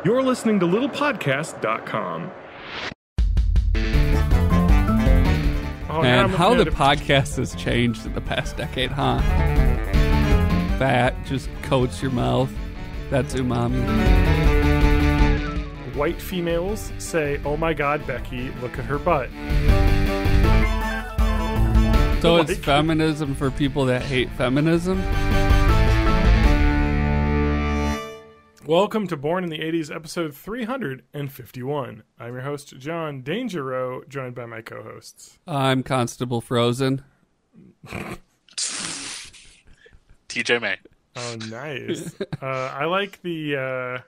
You're listening to littlepodcast.com. Man, how the podcast has changed in the past decade, huh? That just coats your mouth. That's umami. White females say, "Oh my God, Becky, look at her butt." So it's feminism for people that hate feminism? Welcome to Born in the 80s, episode 351. I'm your host, John Dangereux, joined by my co-hosts. I'm Constable Frozen. TJ May. Oh, nice. I like that.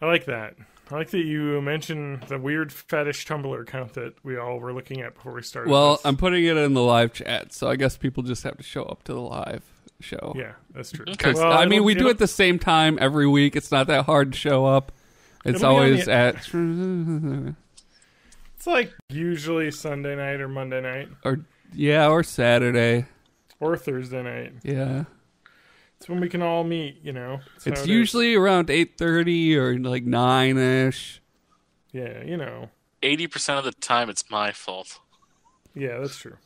I like that you mentioned the weird fetish tumblr account that we all were looking at before we started. Well, I'm putting it in the live chat, so I guess people just have to show up to the live show. Yeah, that's true. Because I mean, we do it at the same time every week. It's not that hard to show up. It's always at... It's like usually Sunday night or Monday night. Or Saturday. Or Thursday night. Yeah. It's when we can all meet, you know. It's usually around 8:30 or like 9-ish. Yeah, you know. 80% of the time, it's my fault. Yeah, that's true.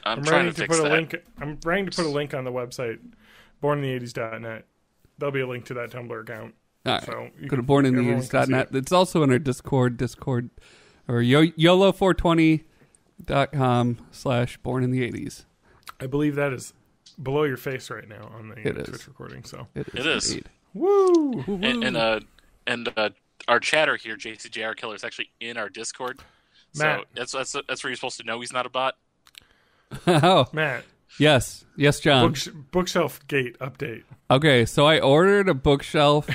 I'm trying to fix that. I'm trying to put a link on the website, bornintheeighties.net. There'll be a link to that Tumblr account. All right. So go to bornintheeighties.net. It's also in our Discord or YOLO420.com/bornintheeighties. I believe that is below your face right now on the Twitch recording. So it is. Woo! And our chatter here, JCJR Killer, is actually in our Discord. Matt. So that's where you're supposed to know he's not a bot. Oh, Matt. Yes, John. Bookshelf gate update. Okay, so I ordered a bookshelf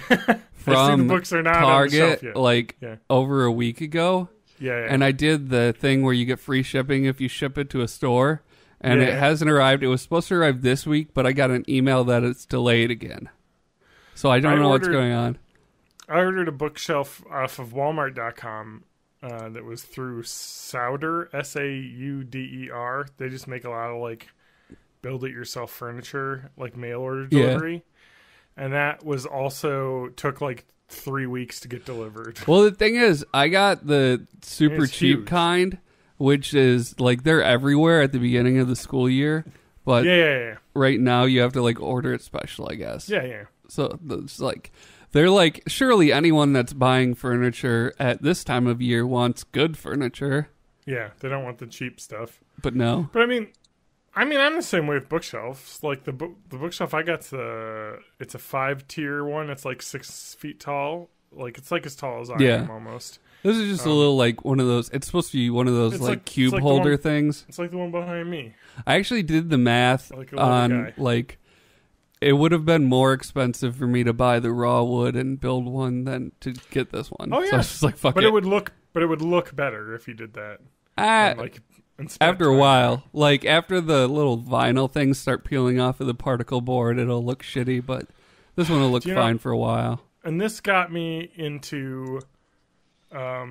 from the books are not Target on the shelf yet. Over a week ago. Yeah. And I did the thing where you get free shipping if you ship it to a store. And it hasn't arrived. It was supposed to arrive this week, but I got an email that it's delayed again. So I don't know what's going on. I ordered a bookshelf off of Walmart.com that was through Sauder, Sauder. They just make a lot of like build-it-yourself furniture, like mail order delivery. Yeah. And that was also took like 3 weeks to get delivered. Well, the thing is, I got the super cheap kind, which is like they're everywhere at the beginning of the school year. But right now you have to like order it special, I guess. Yeah. So it's like they're like, surely anyone that's buying furniture at this time of year wants good furniture. Yeah, they don't want the cheap stuff. But no. But I mean, I'm the same way with bookshelves. Like the bookshelf I got, it's a 5-tier one. It's like 6 feet tall. Like it's like as tall as I am almost. This is just a little like one of those. It's supposed to be one of those like cube holder things. It's like the one behind me. I actually did the math on like it would have been more expensive for me to buy the raw wood and build one than to get this one. Oh yeah, so I was just like fuck it would look better if you did that. After a while, like after the little vinyl things start peeling off of the particle board, it'll look shitty. But this one will look fine for a while. And this got me into a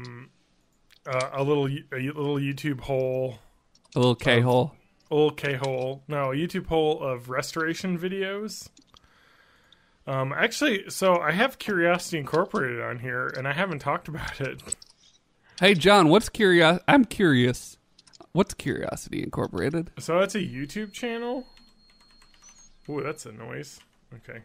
little YouTube hole. A little K-hole. A little K-hole. No, a YouTube hole of restoration videos. Actually, so I have Curiosity Incorporated on here, and I haven't talked about it. Hey, John, I'm curious. What's Curiosity Incorporated? So that's a YouTube channel. Ooh, that's a noise. Okay.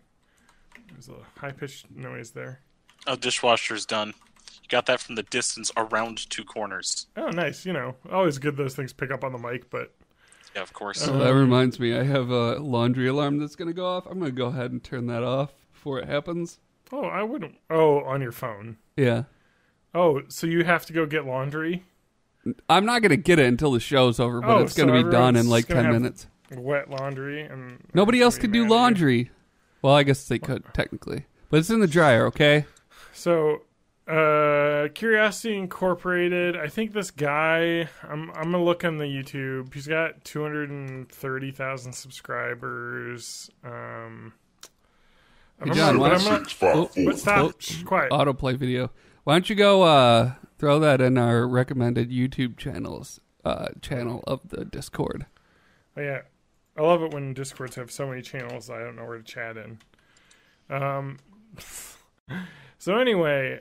There's a high-pitched noise there. Oh, dishwasher's done. You got that from the distance around 2 corners. Oh, nice. You know, always good those things pick up on the mic, but... Yeah, of course. That reminds me, I have a laundry alarm that's going to go off. I'm going to go ahead and turn that off before it happens. Oh, I wouldn't... Oh, on your phone. Yeah. Oh, so you have to go get laundry? I'm not going to get it until the show's over, but it's going to be done in like 10 minutes. Wet laundry and... Nobody else could do laundry. Well, I guess they could, technically. But it's in the dryer, okay? So, Curiosity Incorporated, I think this guy, I'm going to look on the YouTube. He's got 230,000 subscribers. Hey, John, stop. Quiet. Autoplay video. Why don't you go throw that in our recommended YouTube channel of the Discord? Oh, yeah. I love it when Discords have so many channels I don't know where to chat in. So anyway,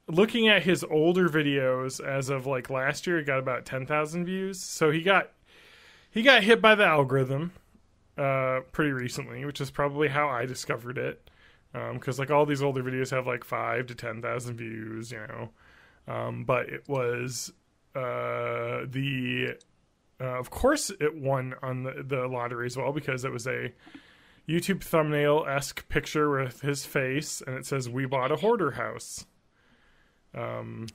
looking at his older videos as of like last year, he got about 10,000 views. So he got hit by the algorithm pretty recently, which is probably how I discovered it. Because like all these older videos have like 5 to 10,000 views, you know. But it was of course it won on the lottery as well, because it was a YouTube thumbnail-esque picture with his face, and it says, "We bought a hoarder house." And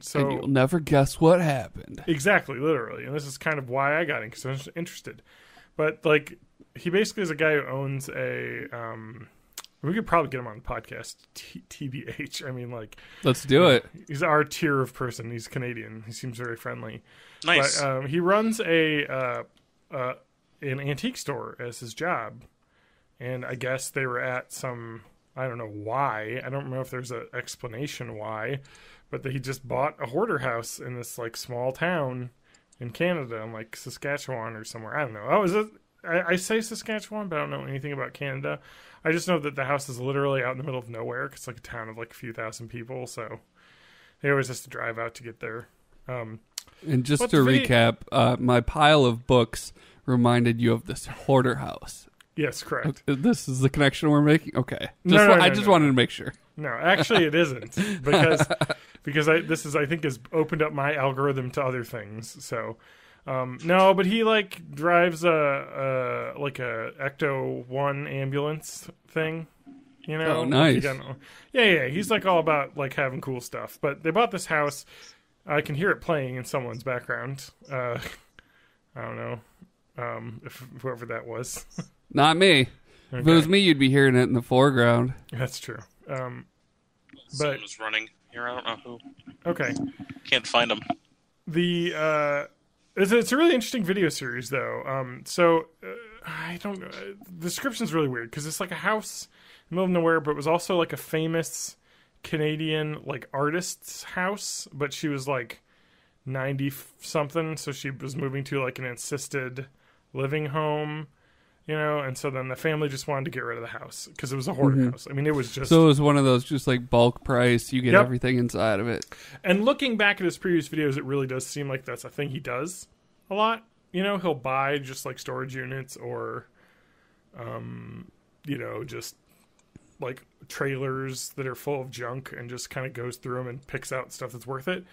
so, and you'll never guess what happened. Exactly, literally. And this is kind of why I got in, because I was interested. But like, he basically is a guy who owns a. We could probably get him on the podcast, TBH. I mean, like, let's do it. He's our tier of person. He's Canadian. He seems very friendly. Nice. But he runs an antique store as his job, and I guess they were at some. I don't know why. I don't know if there's an explanation why, but he just bought a hoarder house in this like small town in Canada, in like Saskatchewan or somewhere. I don't know. Oh, is it? I say Saskatchewan, but I don't know anything about Canada. I just know that the house is literally out in the middle of nowhere. It's like a town of like a few thousand people, so he always has to drive out to get there. And just to recap, my pile of books reminded you of this hoarder house. Yes, correct. This is the connection we're making? Okay. I just wanted to make sure. No, actually it isn't. Because I think has opened up my algorithm to other things. So no, but he like drives a Ecto 1 ambulance thing. You know? Oh, nice. Yeah. He's like all about like having cool stuff. But they bought this house. I can hear it playing in someone's background. I don't know if whoever that was. Not me. Okay. If it was me, you'd be hearing it in the foreground. That's true. Someone was running here. I don't know who. Okay. Can't find him. It's a really interesting video series, though. I don't know. The description's really weird because it's like a house in the middle of nowhere, but it was also like a famous Canadian like artist's house, but she was like 90 something, so she was moving to like an assisted living home, you know, and so then the family just wanted to get rid of the house because it was a hoarder house. I mean, it was just... So it was one of those just like bulk price, you get everything inside of it. And looking back at his previous videos, it really does seem like that's a thing he does a lot. You know, he'll buy just like storage units or, you know, just like trailers that are full of junk and just kind of goes through them and picks out stuff that's worth it.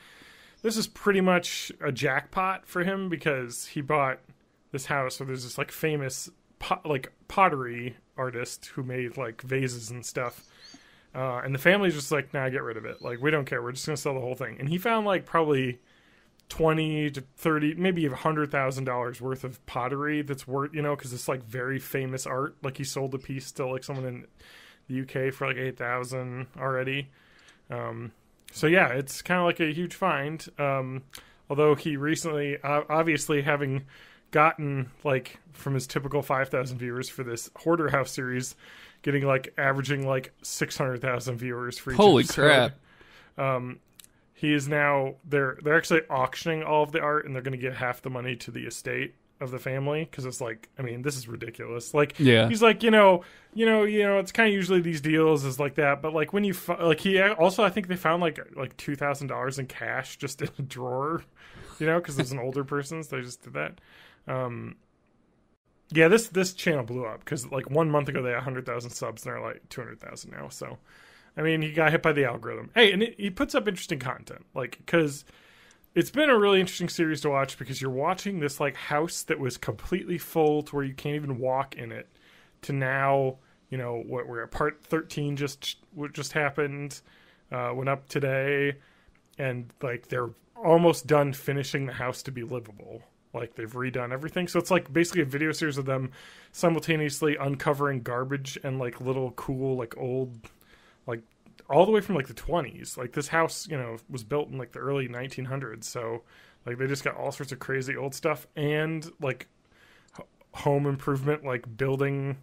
This is pretty much a jackpot for him because he bought this house where there's this like famous pottery artist who made like vases and stuff, and the family's just like, nah, get rid of it, like we don't care, we're just gonna sell the whole thing. And he found like probably 20 to 30, maybe $100,000 worth of pottery that's worth, you know, because it's like very famous art. Like he sold a piece to like someone in the UK for like 8,000 already. So yeah, it's kind of like a huge find. Although he recently, obviously having gotten like from his typical 5,000 viewers for this Hoarder House series, getting like averaging like 600,000 viewers for each Holy episode. crap. He is now, they're actually auctioning all of the art, and they're going to give half the money to the estate of the family, because it's like, I mean, this is ridiculous. Like, yeah. He's like, you know, it's kind of usually these deals is like that, but like when you like, he also, I think they found like $2,000 in cash just in a drawer, you know, because it was an older person, so they just did that. Yeah, this channel blew up because like 1 month ago they had 100,000 subs, and they're like 200,000 now. So, I mean, he got hit by the algorithm. Hey, and he puts up interesting content, like, because it's been a really interesting series to watch, because you're watching this like house that was completely full to where you can't even walk in it, to now, you know, what we're at part 13 just happened, went up today, and like they're almost done finishing the house to be livable. Like they've redone everything. So it's like basically a video series of them simultaneously uncovering garbage and like little cool, like old, like all the way from like the 20s. Like this house, you know, was built in like the early 1900s. So like they just got all sorts of crazy old stuff and like home improvement, like building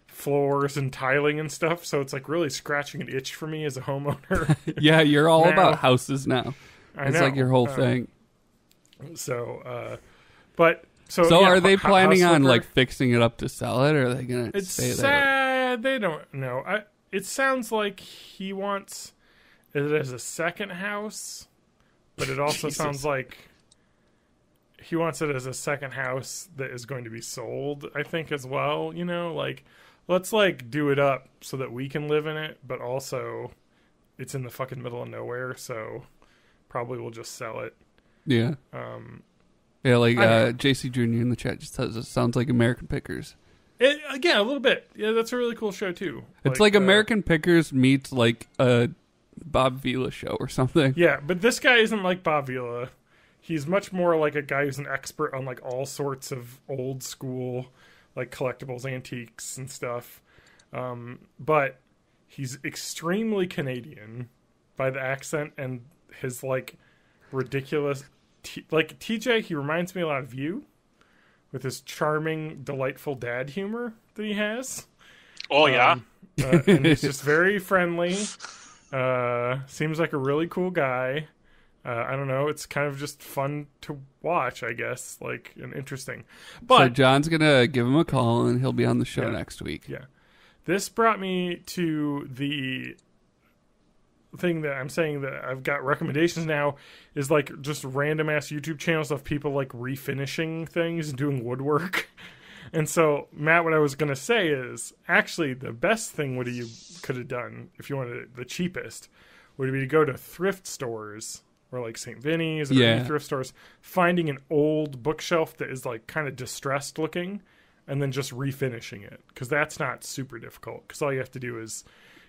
floors and tiling and stuff. So it's like really scratching an itch for me as a homeowner. Yeah, you're all about houses now. It's like your whole thing. So are they planning on like fixing it up to sell it, or are they gonna stay there? They don't know. It sounds like he wants it as a second house, but it also sounds like he wants it as a second house that is going to be sold, I think, as well. You know, like, let's, like, do it up so that we can live in it, but also it's in the fucking middle of nowhere, so probably we'll just sell it. Yeah. Yeah, like, JC Jr. in the chat just says it sounds like American Pickers. Yeah, a little bit. Yeah, that's a really cool show, too. It's like American Pickers meets, like, a Bob Vila show or something. Yeah, but this guy isn't like Bob Vila. He's much more like a guy who's an expert on, like, all sorts of old school, like, collectibles, antiques, and stuff. But he's extremely Canadian by the accent and his, like, ridiculous... like, TJ, he reminds me a lot of you with his charming, delightful dad humor that he has. Oh, yeah? And he's just very friendly. Seems like a really cool guy. I don't know. It's kind of just fun to watch, I guess, like, and interesting. But so John's going to give him a call, and he'll be on the show next week. Yeah. This brought me to the thing that I'm saying that I've got recommendations now is, like, just random-ass YouTube channels of people, like, refinishing things and doing woodwork. And so, Matt, what I was going to say is, actually, the best thing what you could have done, if you wanted it, the cheapest, would be to go to thrift stores, or like St. Vinny's, or any thrift stores, finding an old bookshelf that is, like, kind of distressed looking, and then just refinishing it. Because that's not super difficult. Because all you have to do is,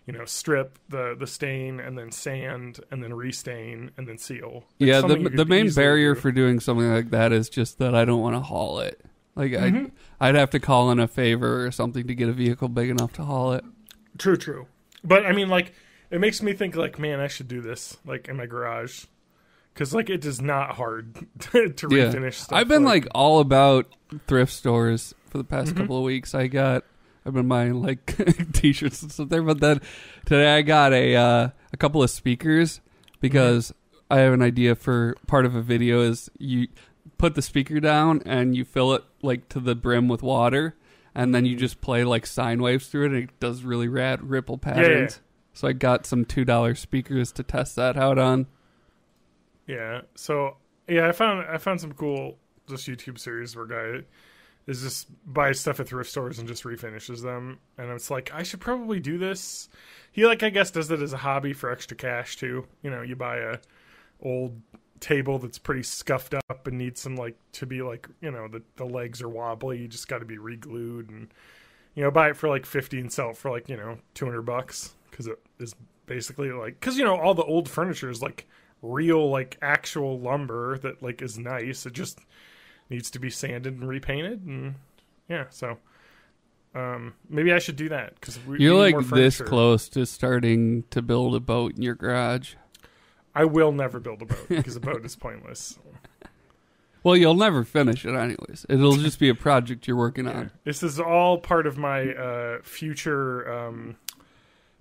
you know, strip the stain, and then sand, and then restain, and then seal. It's yeah, the main barrier for doing something like that is just that I don't want to haul it. Like, I'd have to call in a favor or something to get a vehicle big enough to haul it. True. But, I mean, like, it makes me think, like, man, I should do this, like, in my garage. Because, like, it is not hard to refinish stuff. I've been, like, all about thrift stores for the past couple of weeks. I've been buying, like, T-shirts and stuff there. But then today I got a couple of speakers because I have an idea for part of a video is you put the speaker down and you fill it, like, to the brim with water. And then you just play, like, sine waves through it. And it does really rad ripple patterns. Yeah. So I got some $2 speakers to test that out on. Yeah. So, yeah, I found some cool just YouTube series where a guy is just buys stuff at thrift stores and just refinishes them. And it's like, I should probably do this. He, like, I guess does it as a hobby for extra cash, too. You know, you buy a old table that's pretty scuffed up and needs some, like, to be, like, you know, the legs are wobbly. You just got to be re-glued. And, you know, buy it for, like, $50 and sell it for, like, you know, $200. Because it is basically, like... Because, you know, all the old furniture is, like, real, like, actual lumber that, like, is nice. It just needs to be sanded and repainted, and yeah, so maybe I should do that because you're like this close to starting to build a boat in your garage. I will never build a boat because a boat is pointless. Well, you'll never finish it anyways. It'll just be a project you're working on. This is all part of my future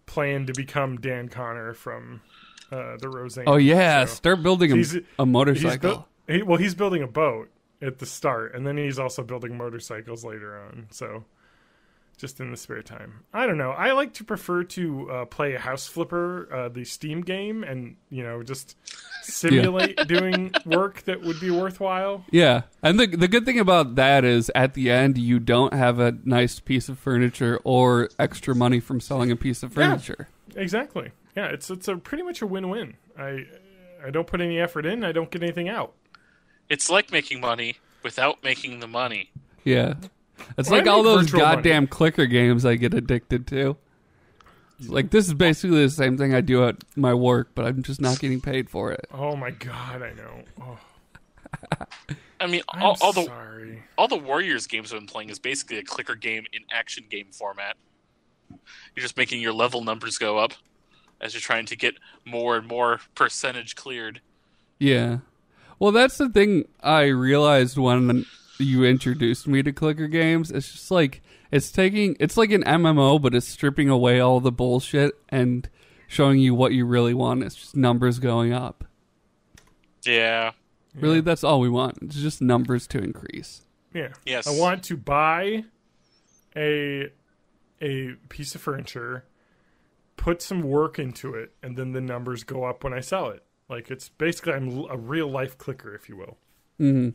plan to become Dan Connor from the Roseanne. Oh yeah, so start building a motorcycle. He's building a boat at the start, and then he's also building motorcycles later on. So, just in the spare time, I don't know. I like to prefer to play a House Flipper, the Steam game, and you know, just simulate doing work that would be worthwhile. Yeah, and the good thing about that is at the end you don't have a nice piece of furniture or extra money from selling a piece of furniture. Yeah, exactly. Yeah, it's a pretty much a win-win. I don't put any effort in, I don't get anything out. It's like making money without making the money. Yeah. It's like all those goddamn clicker games I get addicted to. It's like, this is basically the same thing I do at my work, but I'm just not getting paid for it. Oh my god, I know. Oh. I mean, all the Warriors games I've been playing is basically a clicker game in action game format. You're just making your level numbers go up as you're trying to get more and more percentage cleared. Yeah. Well, that's the thing I realized when you introduced me to clicker games. It's just like, it's like an MMO, but it's stripping away all the bullshit and showing you what you really want. It's just numbers going up. Yeah. Really, that's all we want. It's just numbers to increase. Yeah. Yes. I want to buy a a piece of furniture, put some work into it, and then the numbers go up when I sell it. Like, it's basically, I'm a real life clicker, if you will. Mm-hmm.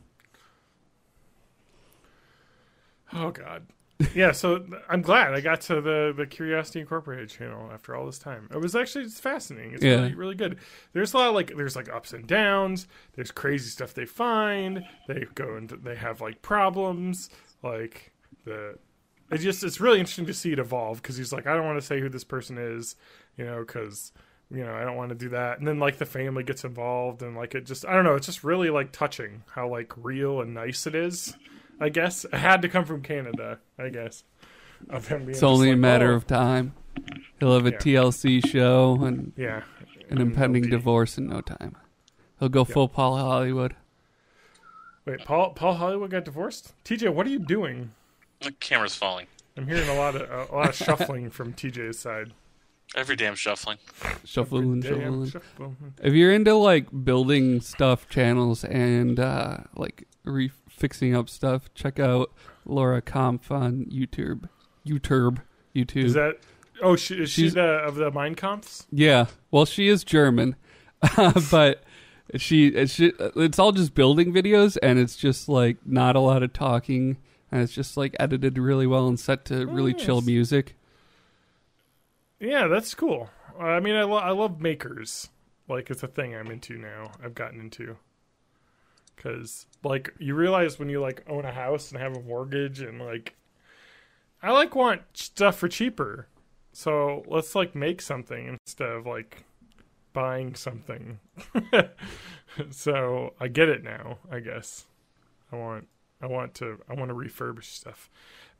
Oh, God. Yeah, so I'm glad I got to the Curiosity Incorporated channel after all this time. It was actually just fascinating. It's really, really good. There's a lot of there's ups and downs. There's crazy stuff they find. They go and they have problems. It's really interesting to see it evolve, because he's like, I don't want to say who this person is, because I don't want to do that. And then the family gets involved, and it just, I don't know, it's just really touching how real and nice it is. I guess it had to come from Canada, I guess. Of him being it's only a matter of time. He'll have a TLC show and an impending divorce in no time. He'll go full Paul Hollywood. Wait, Paul Hollywood got divorced? TJ, what are you doing? The camera's falling. I'm hearing a lot of shuffling from TJ's side. Every damn shuffling. Shuffling. If you're into building stuff channels and fixing up stuff, check out Laura Kampf on YouTube. Is that? Oh, she's of the Mein Kampfs? Yeah. Well, she is German, but it's all just building videos, and it's just not a lot of talking, and it's just edited really well and set to really chill music. Yeah, that's cool. I mean, I love makers. It's a thing I'm into now. I've gotten into. Because, you realize when you, own a house and have a mortgage and, I, want stuff for cheaper. So, let's, make something instead of, buying something. So, I get it now, I guess. I want to refurbish stuff.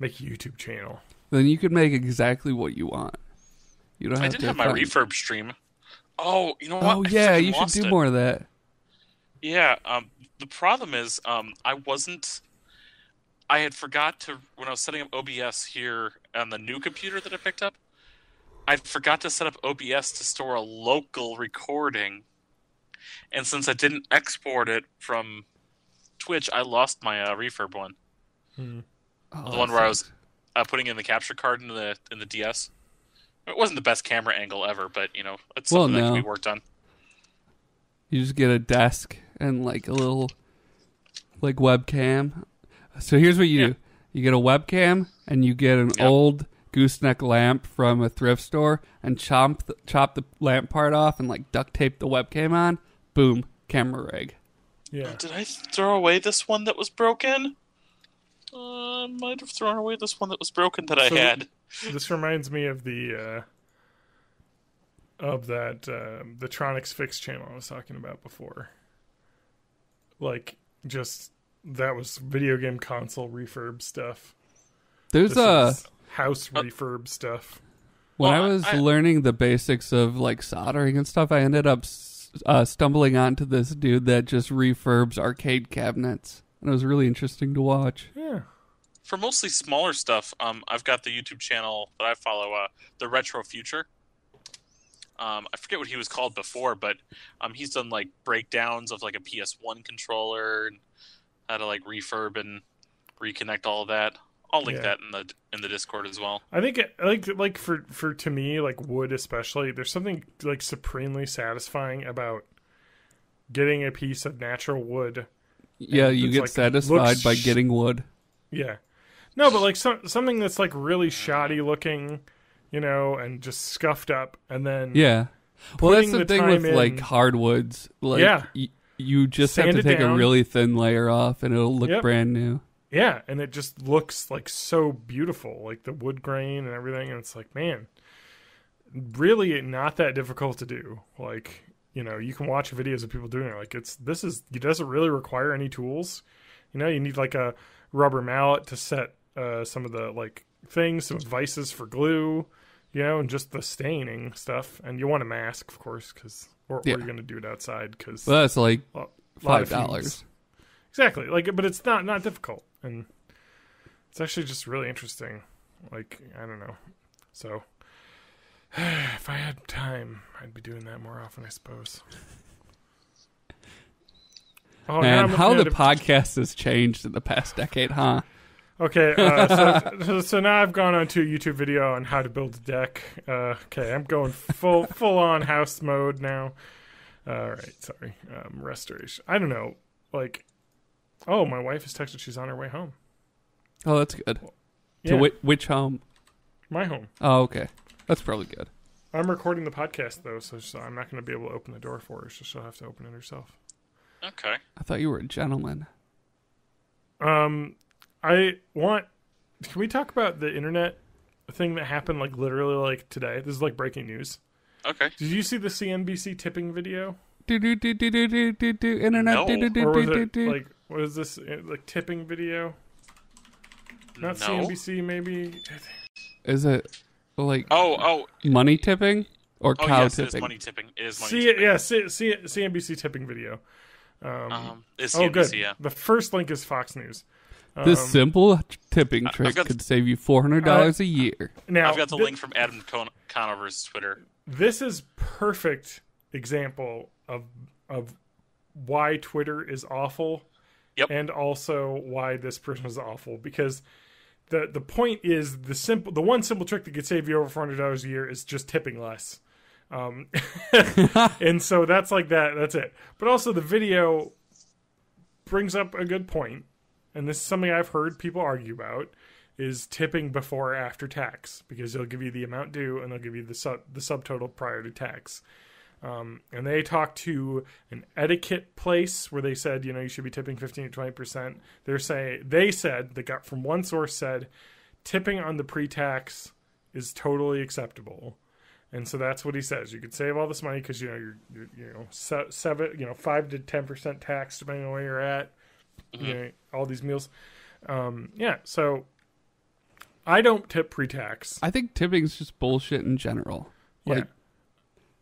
Make a YouTube channel. Then you could make exactly what you want. You don't have I didn't have my refurb stream. Oh, you know what? Oh, yeah, you should do more of that. Yeah, the problem is, I had forgot to, when I was setting up OBS here on the new computer that I picked up, I forgot to set up OBS to store a local recording. And since I didn't export it from Twitch, I lost my refurb one. Oh, the one where I was putting in the capture card in the DS. It wasn't the best camera angle ever, but, it's something that can be worked on. You just get a desk and a little webcam. So here's what you do. You get a webcam and you get an old gooseneck lamp from a thrift store and chop the lamp part off and duct tape the webcam on. Boom, camera rig. Yeah. Did I throw away this one that was broken? I might have thrown away this one that was broken that I had. This reminds me of the Tronics Fix channel I was talking about before. That was video game console refurb stuff. There's house refurb stuff. When I was learning the basics of soldering and stuff, I ended up stumbling onto this dude that just refurbs arcade cabinets. And it was really interesting to watch. Yeah. For mostly smaller stuff, I've got the YouTube channel that I follow, The Retro Future. I forget what he was called before, but he's done breakdowns of a PS1 controller and how to refurb and reconnect all of that. I'll link that in the Discord as well. I think for to me, wood especially, there's something supremely satisfying about getting a piece of natural wood. Yeah, you get satisfied by getting wood. Yeah. No, but something that's really shoddy looking, and just scuffed up, and then well, that's the thing with hardwoods. You just have to take a really thin layer off, and it'll look brand new. Yeah, and it just looks so beautiful, the wood grain and everything, and it's man, really not that difficult to do. You can watch videos of people doing it. It doesn't really require any tools. You need a rubber mallet to set some of the things, some vices for glue, and just the staining stuff. And you want a mask, of course, or you're going to do it outside because that's $5. Exactly. But it's not difficult, and it's actually just really interesting. I don't know. So if I had time, I'd be doing that more often, I suppose. Man, how the podcast has changed in the past decade, huh? Okay, so now I've gone on to a YouTube video on how to build a deck. Okay, I'm going full on house mode now. All right, sorry. Restoration. I don't know. Like, oh, my wife has texted she's on her way home. Oh, that's good. Yeah. To which home? My home. Oh, okay. That's probably good. I'm recording the podcast, though, so I'm not going to be able to open the door for her, so she'll have to open it herself. Okay. I thought you were a gentleman. Can we talk about the internet thing that happened, like, literally, like, today? This is, like, breaking news. Okay. Did you see the CNBC tipping video? Internet. No. Or was it, like, what is this, like, tipping video? Not No. CNBC, maybe? Is it like Oh. money tipping or cow yes, tipping? it is money tipping. It is money tipping. Yeah, CNBC tipping video. It's Oh, CNBC, good. yeah. The first link is Fox News. This simple tipping trick got could save you $400 a year. Now, I've got the link from Adam Conover's Twitter. This is perfect example of why Twitter is awful. Yep. And also why this person is awful, because the point is the one simple trick that could save you over $400 a year is just tipping less. And so that's like that. That's it. But also the video brings up a good point, and this is something I've heard people argue about, is tipping before or after tax, because they'll give you the amount due and they'll give you the subtotal prior to tax. And they talked to an etiquette place where they said, you should be tipping 15 to 20%. They said, they got from one source said, tipping on the pre-tax is totally acceptable. And so that's what he says. You could save all this money because, you're 5 to 10% tax depending on where you're at. Mm-hmm. All these meals. So I don't tip pre-tax. I think tipping is just bullshit in general. Yeah.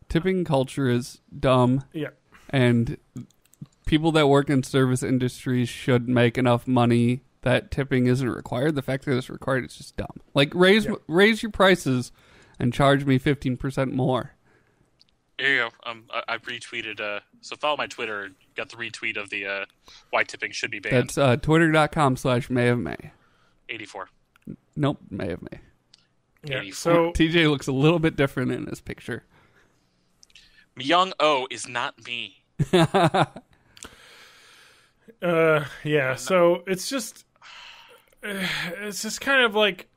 Tipping culture is dumb. Yeah. And people that work in service industries should make enough money that tipping isn't required. The fact that it's required is just dumb. Like, raise your prices and charge me 15% more. Here you go. I retweeted. So follow my Twitter. Got the retweet of the why tipping should be banned. That's twitter.com/mayofmay. 84. Nope, May of May. Yeah. 84. So TJ looks a little bit different in this picture. Myung Oh is not me. Yeah. So it's just kind of like,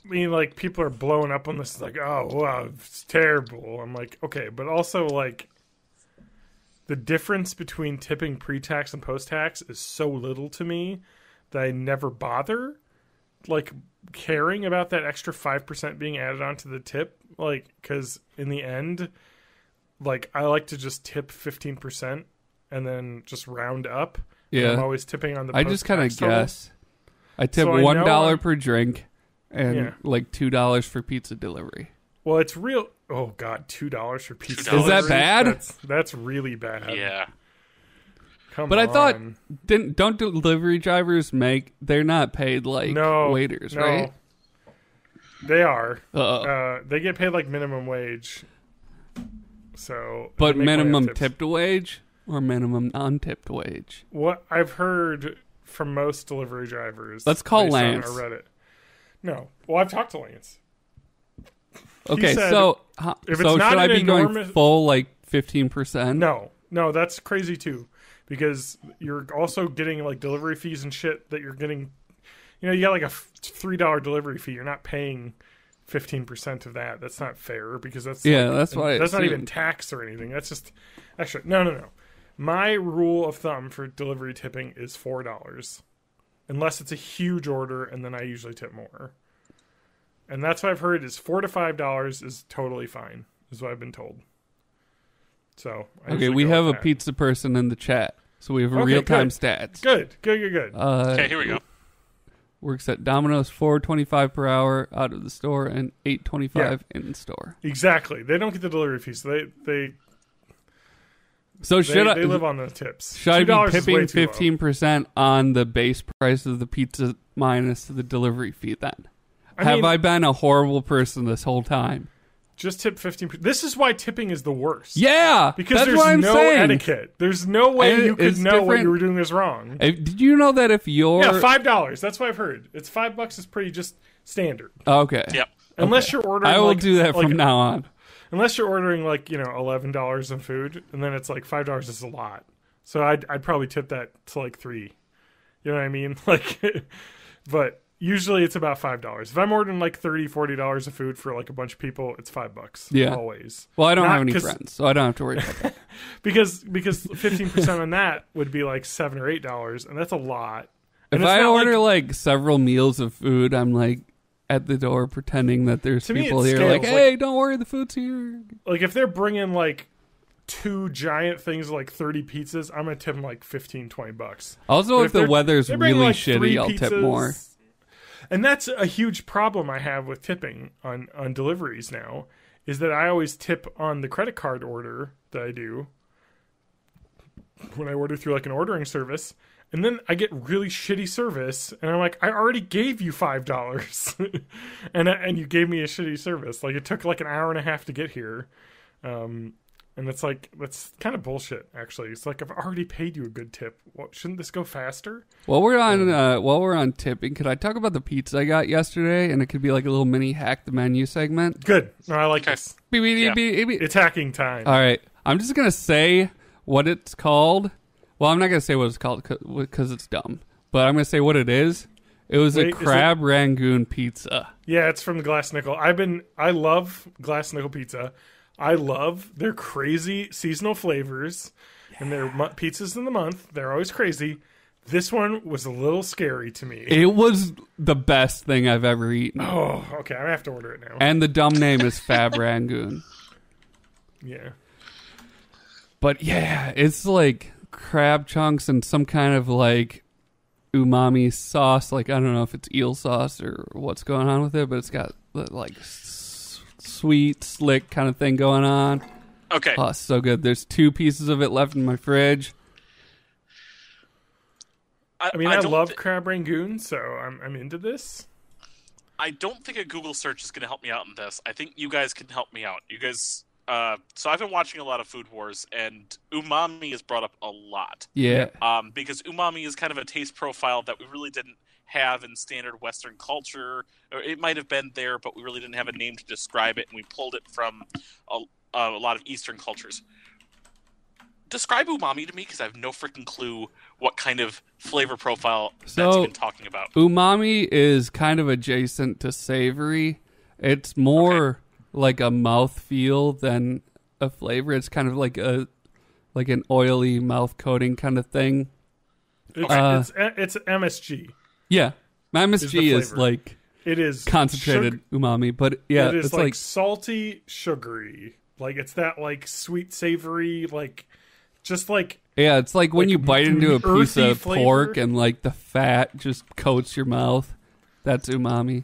like people are blowing up on this, like, oh wow, it's terrible. I'm like, okay, but also like the difference between tipping pre-tax and post-tax is so little to me that I never bother like caring about that extra 5% being added onto the tip, like, because in the end, like, I like to just tip 15% and then just round up. Yeah, I'm always tipping on the I just kind of total. guess. I tip So I know $1 per drink and Yeah. like $2 for pizza delivery. Well, it's real. Oh God, $2 for pizza. $2. Is that bad? That's really bad. Yeah. Come But on. I thought don't delivery drivers they're not paid like waiters, right? They are. Uh-oh. They get paid like minimum wage. So, But they make money off minimum tips. tipped wage or minimum non-tipped wage? What I've heard from most delivery drivers. Let's call based on Lance. our Reddit. No. Well, I've talked to Lance. Okay, said so if so it's not should I an be going enormous- full like 15%? No, that's crazy too, because you're also getting like delivery fees and shit that you're getting. You got like a $3 delivery fee. You're not paying 15% of that. That's not fair, because that's that's why that's not even tax or anything. That's just extra. No. My rule of thumb for delivery tipping is $4, unless it's a huge order, and then I usually tip more. And that's what I've heard is $4 to $5 is totally fine, is what I've been told. So Okay, we have a pizza person in the chat, so we have Okay, real-time good. stats. Good. Okay, here we go. Works at Domino's, $4.25 per hour out of the store and $8.25 in store. Exactly. They don't get the delivery fees. So they They live on the tips. Should I be $2 is tipping way too low. 15% on the base price of the pizza minus the delivery fee then? I mean, Have I been a horrible person this whole time? Just tip 15%. This is why tipping is the worst. Yeah, because that's there's what I'm no saying. etiquette. There's no way you could know what different. you were doing was wrong. Did you know that if you're $5? That's what I've heard. It's $5 is pretty just standard. Okay. Yep. Unless you're ordering, I will do that from now on. Unless you're ordering $11 in food, and then it's like $5 is a lot. So I'd probably tip that to like $3. You know what I mean? But usually it's about $5. If I'm ordering like $30, $40 of food for like a bunch of people, it's $5. Yeah, always. Well, I don't have any friends, so I don't have to worry about that. because 15% on that would be like $7 or $8, and that's a lot. And if I order like several meals of food, I'm like at the door pretending that there's people here. Like, hey, don't worry, the food's here. Like if they're bringing like 2 giant things like 30 pizzas, I'm gonna tip them like $15-$20. Also, if the weather's really like shitty, I'll tip more. And that's a huge problem I have with tipping on deliveries now, is that I always tip on the credit card order that I do when I order through like an ordering service, and then I get really shitty service, and I'm like, I already gave you $5, and you gave me a shitty service. Like it took like an hour and a half to get here. And it's like, that's kind of bullshit, actually. It's like, I've already paid you a good tip. Shouldn't this go faster? While we're on tipping, could I talk about the pizza I got yesterday? And it could be like a little mini hack the menu segment. Good. No, I like this. Yeah. It's hacking time. All right. I'm just going to say what it's called. Well, I'm not going to say what it's called because it's dumb. But I'm going to say what it is. It was a crab rangoon pizza. Yeah, it's from the Glass Nickel. I love Glass Nickel pizza. I love their crazy seasonal flavors and their pizzas in the month. They're always crazy. This one was a little scary to me. It was the best thing I've ever eaten. Oh, okay. I have to order it now. And the dumb name is Fab Rangoon. Yeah. But yeah, it's like crab chunks and some kind of like umami sauce. Like, I don't know if it's eel sauce or what's going on with it, but it's got like sweet, slick kind of thing going on. Okay. Oh, so good. There's 2 pieces of it left in my fridge. I love crab rangoon, so I'm into this. I don't think a Google search is going to help me out in this. I think you guys can help me out. You guys, so I've been watching a lot of Food Wars, and umami is brought up a lot. Yeah. Because umami is kind of a taste profile that we really didn't have in standard Western culture. Or it might have been there, but we really didn't have a name to describe it, and we pulled it from a lot of Eastern cultures. Describe umami to me, because I have no freaking clue what kind of flavor profile that's been talking about. Umami is kind of adjacent to savory. It's more like a mouthfeel than a flavor. It's kind of like an oily mouth coating kind of thing. It's MSG. Yeah, MSG is like it is concentrated umami, but yeah, it is it's like salty, sugary. Like it's that like sweet, savory, like just like it's like when you bite into a piece of flavor. Pork and like the fat just coats your mouth. That's umami.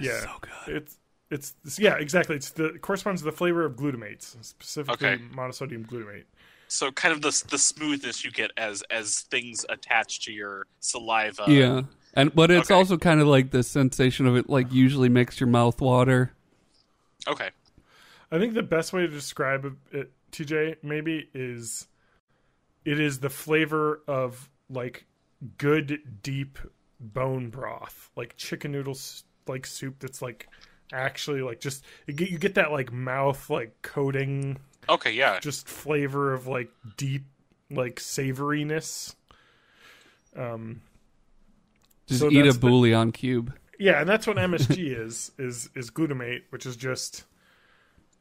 Yeah, so good. It's exactly. It corresponds to the flavor of glutamates, specifically monosodium glutamate. So kind of the smoothness you get as things attach to your saliva. Yeah, but it's also kind of like the sensation of it, like usually makes your mouth water. Okay. I think the best way to describe it, TJ, maybe is it is the flavor of like good deep bone broth, like chicken noodles, like soup that's like actually like just you get that like mouth like coating. Okay, yeah. Just flavor of like deep like savoriness. Just so eat a bouillon cube. Yeah, and that's what MSG is glutamate, which is just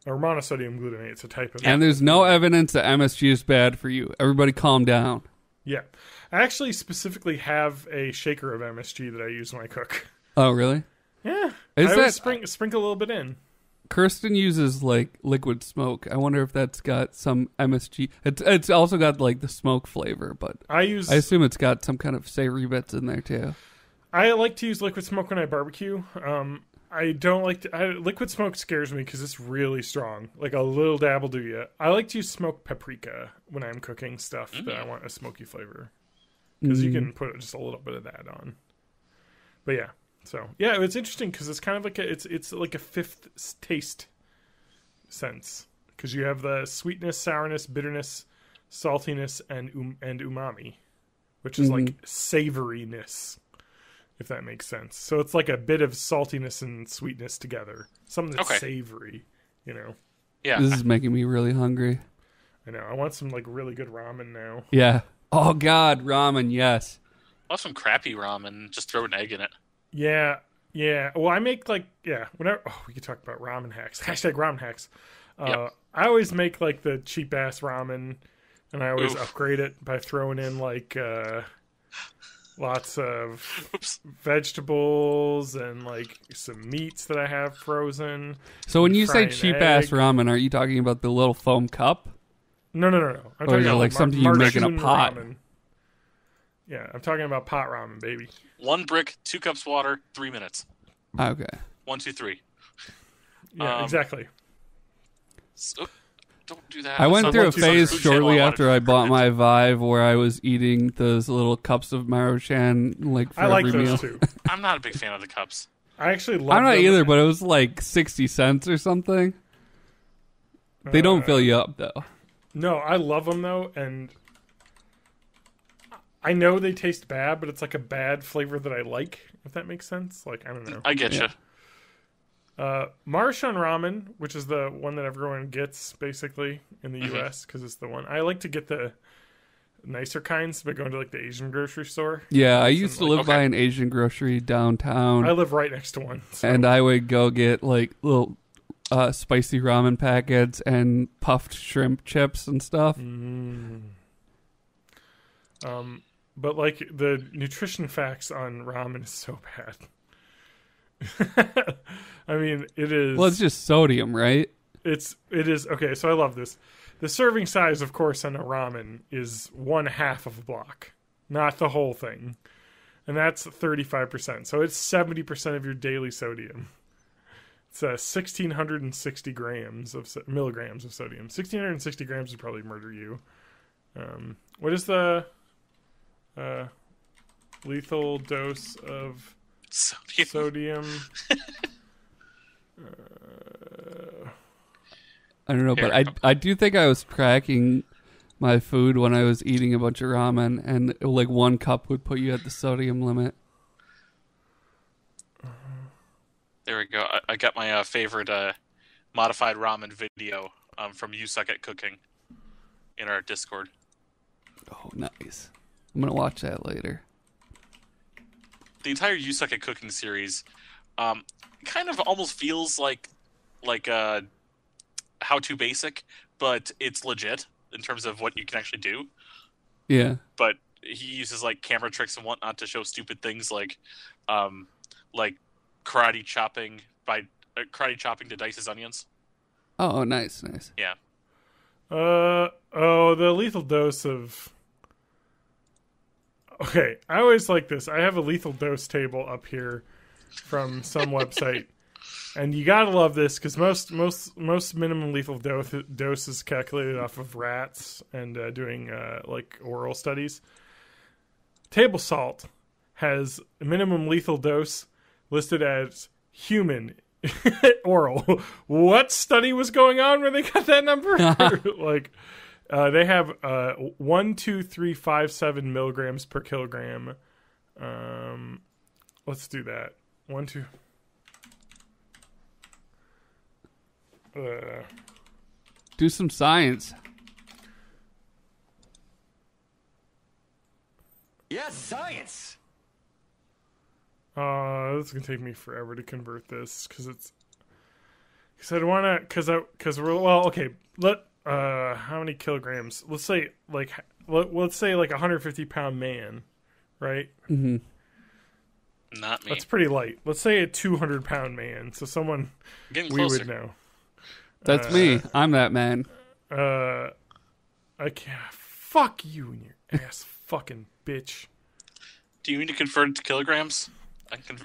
or monosodium glutamate. It's a type of. And there's no evidence that MSG is bad for you. Everybody, calm down. Yeah, I actually specifically have a shaker of MSG that I use when I cook. Oh, really? Yeah, I always sprinkle a little bit in. Kirsten uses like liquid smoke. I wonder if that's got some MSG. It's also got like the smoke flavor, but I assume it's got some kind of savory bits in there too. I like to use liquid smoke when I barbecue. I don't like liquid smoke scares me because it's really strong. Like a little dab will do you. I like to use smoked paprika when I'm cooking stuff that I want a smoky flavor because you can put just a little bit of that on. But yeah. So yeah, it's interesting because it's kind of like it's like a fifth taste sense because you have the sweetness, sourness, bitterness, saltiness, and umami, which is like savoriness, if that makes sense. So it's like a bit of saltiness and sweetness together, something that's savory, you know. Yeah, this is making me really hungry. I know. I want some like really good ramen now. Yeah. Oh God, ramen. Yes. I want some crappy ramen. Just throw an egg in it. Yeah. Yeah. Well, I make like whenever. Oh, we could talk about ramen hacks. Hashtag ramen hacks. I always make like the cheap ass ramen, and I always upgrade it by throwing in like lots of vegetables and like some meats that I have frozen. So when you say fry an cheap ass egg. ramen, are you talking about the little foam cup? No. I'm Or talking is it about like something you make in a Maruchan pot? Ramen. Yeah, I'm talking about pot ramen, baby. 1 brick, 2 cups water, 3 minutes. Okay. 1, 2, 3. Yeah, exactly. So, don't do that. I went through a Someone- phase Food Channel, shortly I after wanted I to bought my print Vive where I was eating those little cups of Maruchan like for I like every those meal. too. I'm not a big fan of the cups. I actually love I'm not them. either, but it was like 60 cents or something. They don't fill you up though. No, I love them though, and I know they taste bad, but it's like a bad flavor that I like. If that makes sense, like I don't know. I get you. Maruchan ramen, which is the one that everyone gets basically in the U.S. because it's the one I like to get the nicer kinds by going to like the Asian grocery store. Yeah, I used to like- live by an Asian grocery downtown. I live right next to one, so. And I would go get like little spicy ramen packets and puffed shrimp chips and stuff. But like the nutrition facts on ramen is so bad. I mean, it is. Well, it's just sodium, right? It is okay. So I love this. The serving size, of course, on a ramen is 1/2 of a block, not the whole thing, and that's 35%. So it's 70% of your daily sodium. It's 1,660 milligrams of sodium. 1,660 grams would probably murder you. What is the lethal dose of sodium? I don't know, but I do think I was tracking my food when I was eating a bunch of ramen, and like 1 cup would put you at the sodium limit. There we go. I got my favorite modified ramen video from You Suck at Cooking in our Discord. Oh, nice. I'm going to watch that later. The entire You Suck at Cooking series kind of almost feels like How To Basic, but it's legit in terms of what you can actually do. Yeah. But he uses like camera tricks and whatnot to show stupid things like karate chopping to dice his onions. Oh, nice. Yeah. The lethal dose of. Okay, I always like this. I have a lethal dose table up here from some website, and you gotta love this because most minimum lethal dose is calculated off of rats and doing like oral studies. Table salt has a minimum lethal dose listed as human oral. What study was going on where they got that number? Like. They have 1,2,3,5,7 milligrams per kilogram. Let's do that. 1, 2. Do some science. Yes, science. This is gonna take me forever to convert this because I don't wanna because we're well okay. How many kilograms? Let's say like 150-pound man, right? Mm-hmm. Not me. That's pretty light. Let's say a 200-pound man. So someone Getting we closer. would know. That's me. I'm that man. I can't. Fuck you and your ass, fucking bitch. Do you need to convert it to kilograms? I can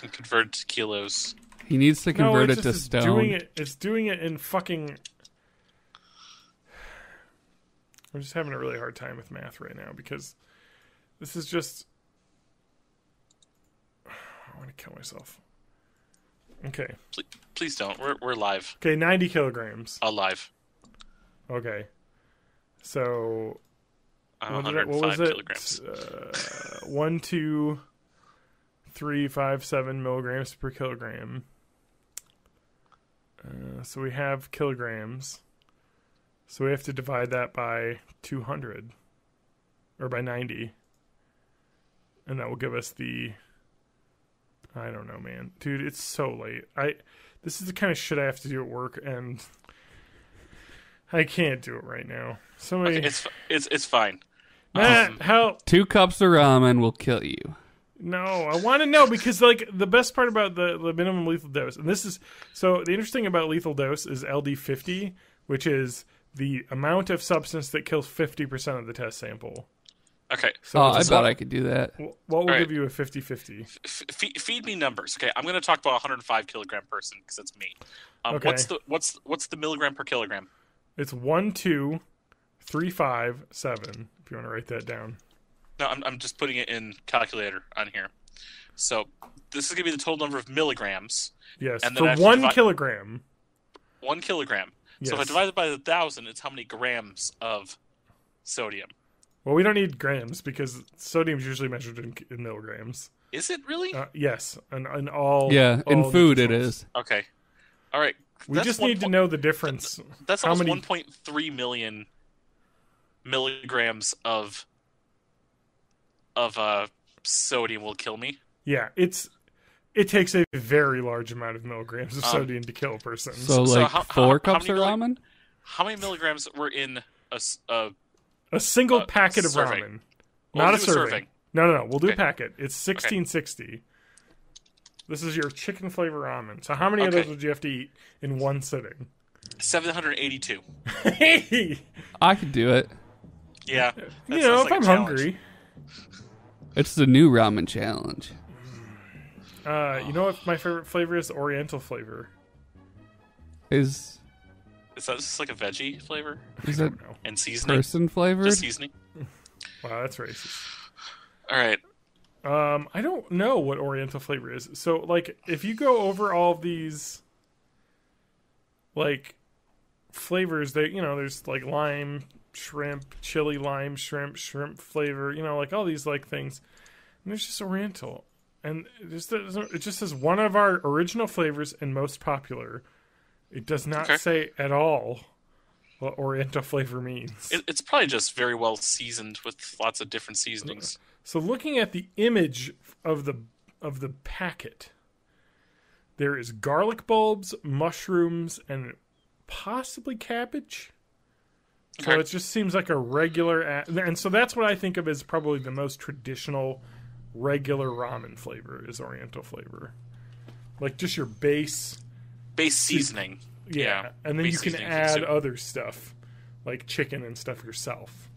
convert it to kilos. He needs to convert no, it to stone. It's doing it in fucking. I'm just having a really hard time with math right now because this is just. I want to kill myself. Okay. Please don't. We're live. Okay, 90 kilograms. Alive. Okay. So... what 105 was it? kilograms. 1, 2, 3, 5, 7 milligrams per kilogram. So we have kilograms. So we have to divide that by 200. Or by 90. And that will give us the... I don't know, man. Dude, it's so late. This is the kind of shit I have to do at work, and I can't do it right now. Somebody... Okay, it's fine. Matt, help! 2 cups of ramen will kill you. No, I want to know, because like the best part about the minimum lethal dose, and this is... So the interesting about lethal dose is LD50, which is the amount of substance that kills 50% of the test sample. Okay. So I bet I could do that. What will give you a 50-50? Feed me numbers. Okay, I'm going to talk about a 105 kilogram person because that's me. Okay. What's the milligram per kilogram? It's 1, 2, 3, 5, 7. If you want to write that down. No, I'm just putting it in calculator on here. So this is going to be the total number of milligrams. Yes, and then for 1 kilogram. 1 kilogram. Yes. So if I divide it by 1,000, it's how many grams of sodium. Well, we don't need grams because sodium is usually measured in milligrams. Is it really? Yes, and all. Yeah, in all food it nutritionals. is. Okay. All right. We just need to know the difference. That's how almost many... 1.3 million milligrams of sodium will kill me. Yeah, it takes a very large amount of milligrams of sodium to kill a person. So like 4 cups of ramen? How many milligrams were in a single packet of serving. ramen. We'll Not a do serving. No. We'll do a Okay. packet. It's 1660. This is your chicken flavor ramen. So how many of those would you have to eat in one sitting? 782. Hey! I could do it. Yeah. You know, if I'm hungry. It's the new ramen challenge. You know what my favorite flavor is? Oriental flavor. Is that just like a veggie flavor? it No. And seasoning? person flavored? Just seasoning? Wow, that's racist. All right. I don't know what Oriental flavor is. So, like, if you go over all of these, like, flavors, that there's like lime, shrimp, chili, lime, shrimp flavor, like all these like things. And there's just Oriental, and it just says one of our original flavors and most popular. It does not say at all what Oriental flavor means. It's probably just very well seasoned with lots of different seasonings. So looking at the image of the packet, there is garlic bulbs, mushrooms, and possibly cabbage. So it just seems like a regular... and so that's what I think of as probably the most traditional regular ramen flavor is Oriental flavor. Like just your base seasoning. Yeah. And then you can seasoning add other stuff, like chicken and stuff yourself.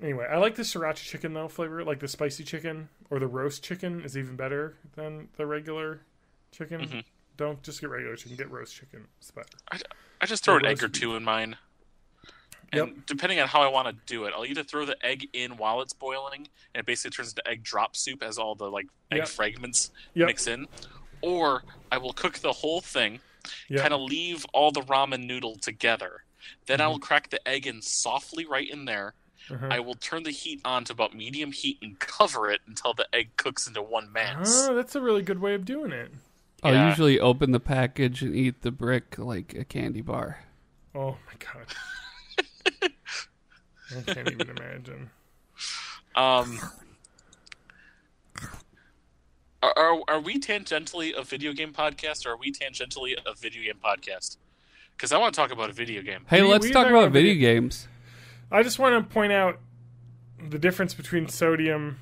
Anyway, I like the sriracha chicken, though, flavor. Like the spicy chicken or the roast chicken is even better than the regular chicken. Mm-hmm. Don't just get regular chicken. Get roast chicken. It's better. I just throw an egg or two in mine. And depending on how I want to do it, I'll either throw the egg in while it's boiling, and it basically turns into egg drop soup as all the egg fragments mix in. Or I will cook the whole thing, kind of leave all the ramen noodle together. Then I will crack the egg in softly right in there. I will turn the heat on to about medium heat and cover it until the egg cooks into one mass. Oh, that's a really good way of doing it. I'll usually open the package and eat the brick like a candy bar. Oh my god. I can't even imagine. Are we tangentially a video game podcast, or are we tangentially a video game podcast? Because I want to talk about a video game. Hey, let's talk about video games. I just want to point out the difference between sodium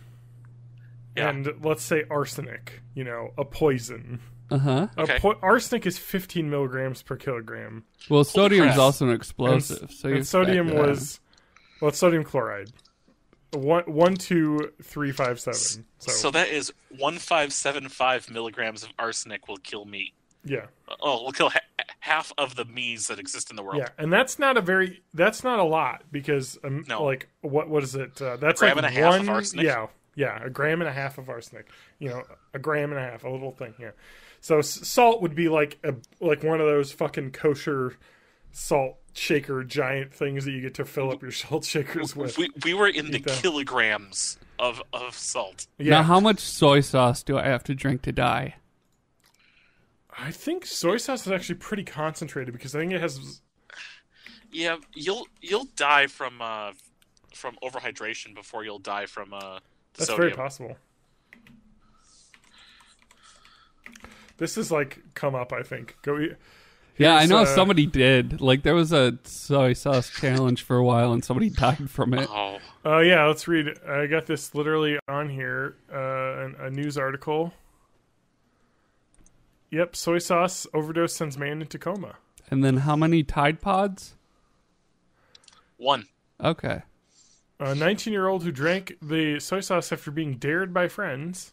and, let's say, arsenic. A poison. Uh-huh. Arsenic is 15 milligrams per kilogram. Well, sodium is also an explosive. And sodium was... Well, it's sodium chloride. 1, 2, 3, 5, 7. So that is 1575 milligrams of arsenic will kill me. Yeah. Oh, we'll kill half of the me's that exist in the world. Yeah, and that's not a lot because like what is it? That's gram like and a half of arsenic. Yeah, a gram and a half of arsenic. A gram and a half, a little thing. Yeah. So salt would be like one of those fucking kosher salt shaker giant things that you get to fill up your salt shakers with. We were in the kilograms of salt. Yeah. Now, how much soy sauce do I have to drink to die? I think soy sauce is actually pretty concentrated because I think it has. Yeah, you'll die from overhydration before you'll die from That's sodium. very possible. This is like come up, I think. Yeah, I know somebody did. Like, there was a soy sauce challenge for a while, and somebody died from it. Oh. Yeah, let's read it. I got this literally on here, a news article. Yep, soy sauce overdose sends man into coma. And then how many Tide Pods? 1. Okay. A 19-year-old who drank the soy sauce after being dared by friends.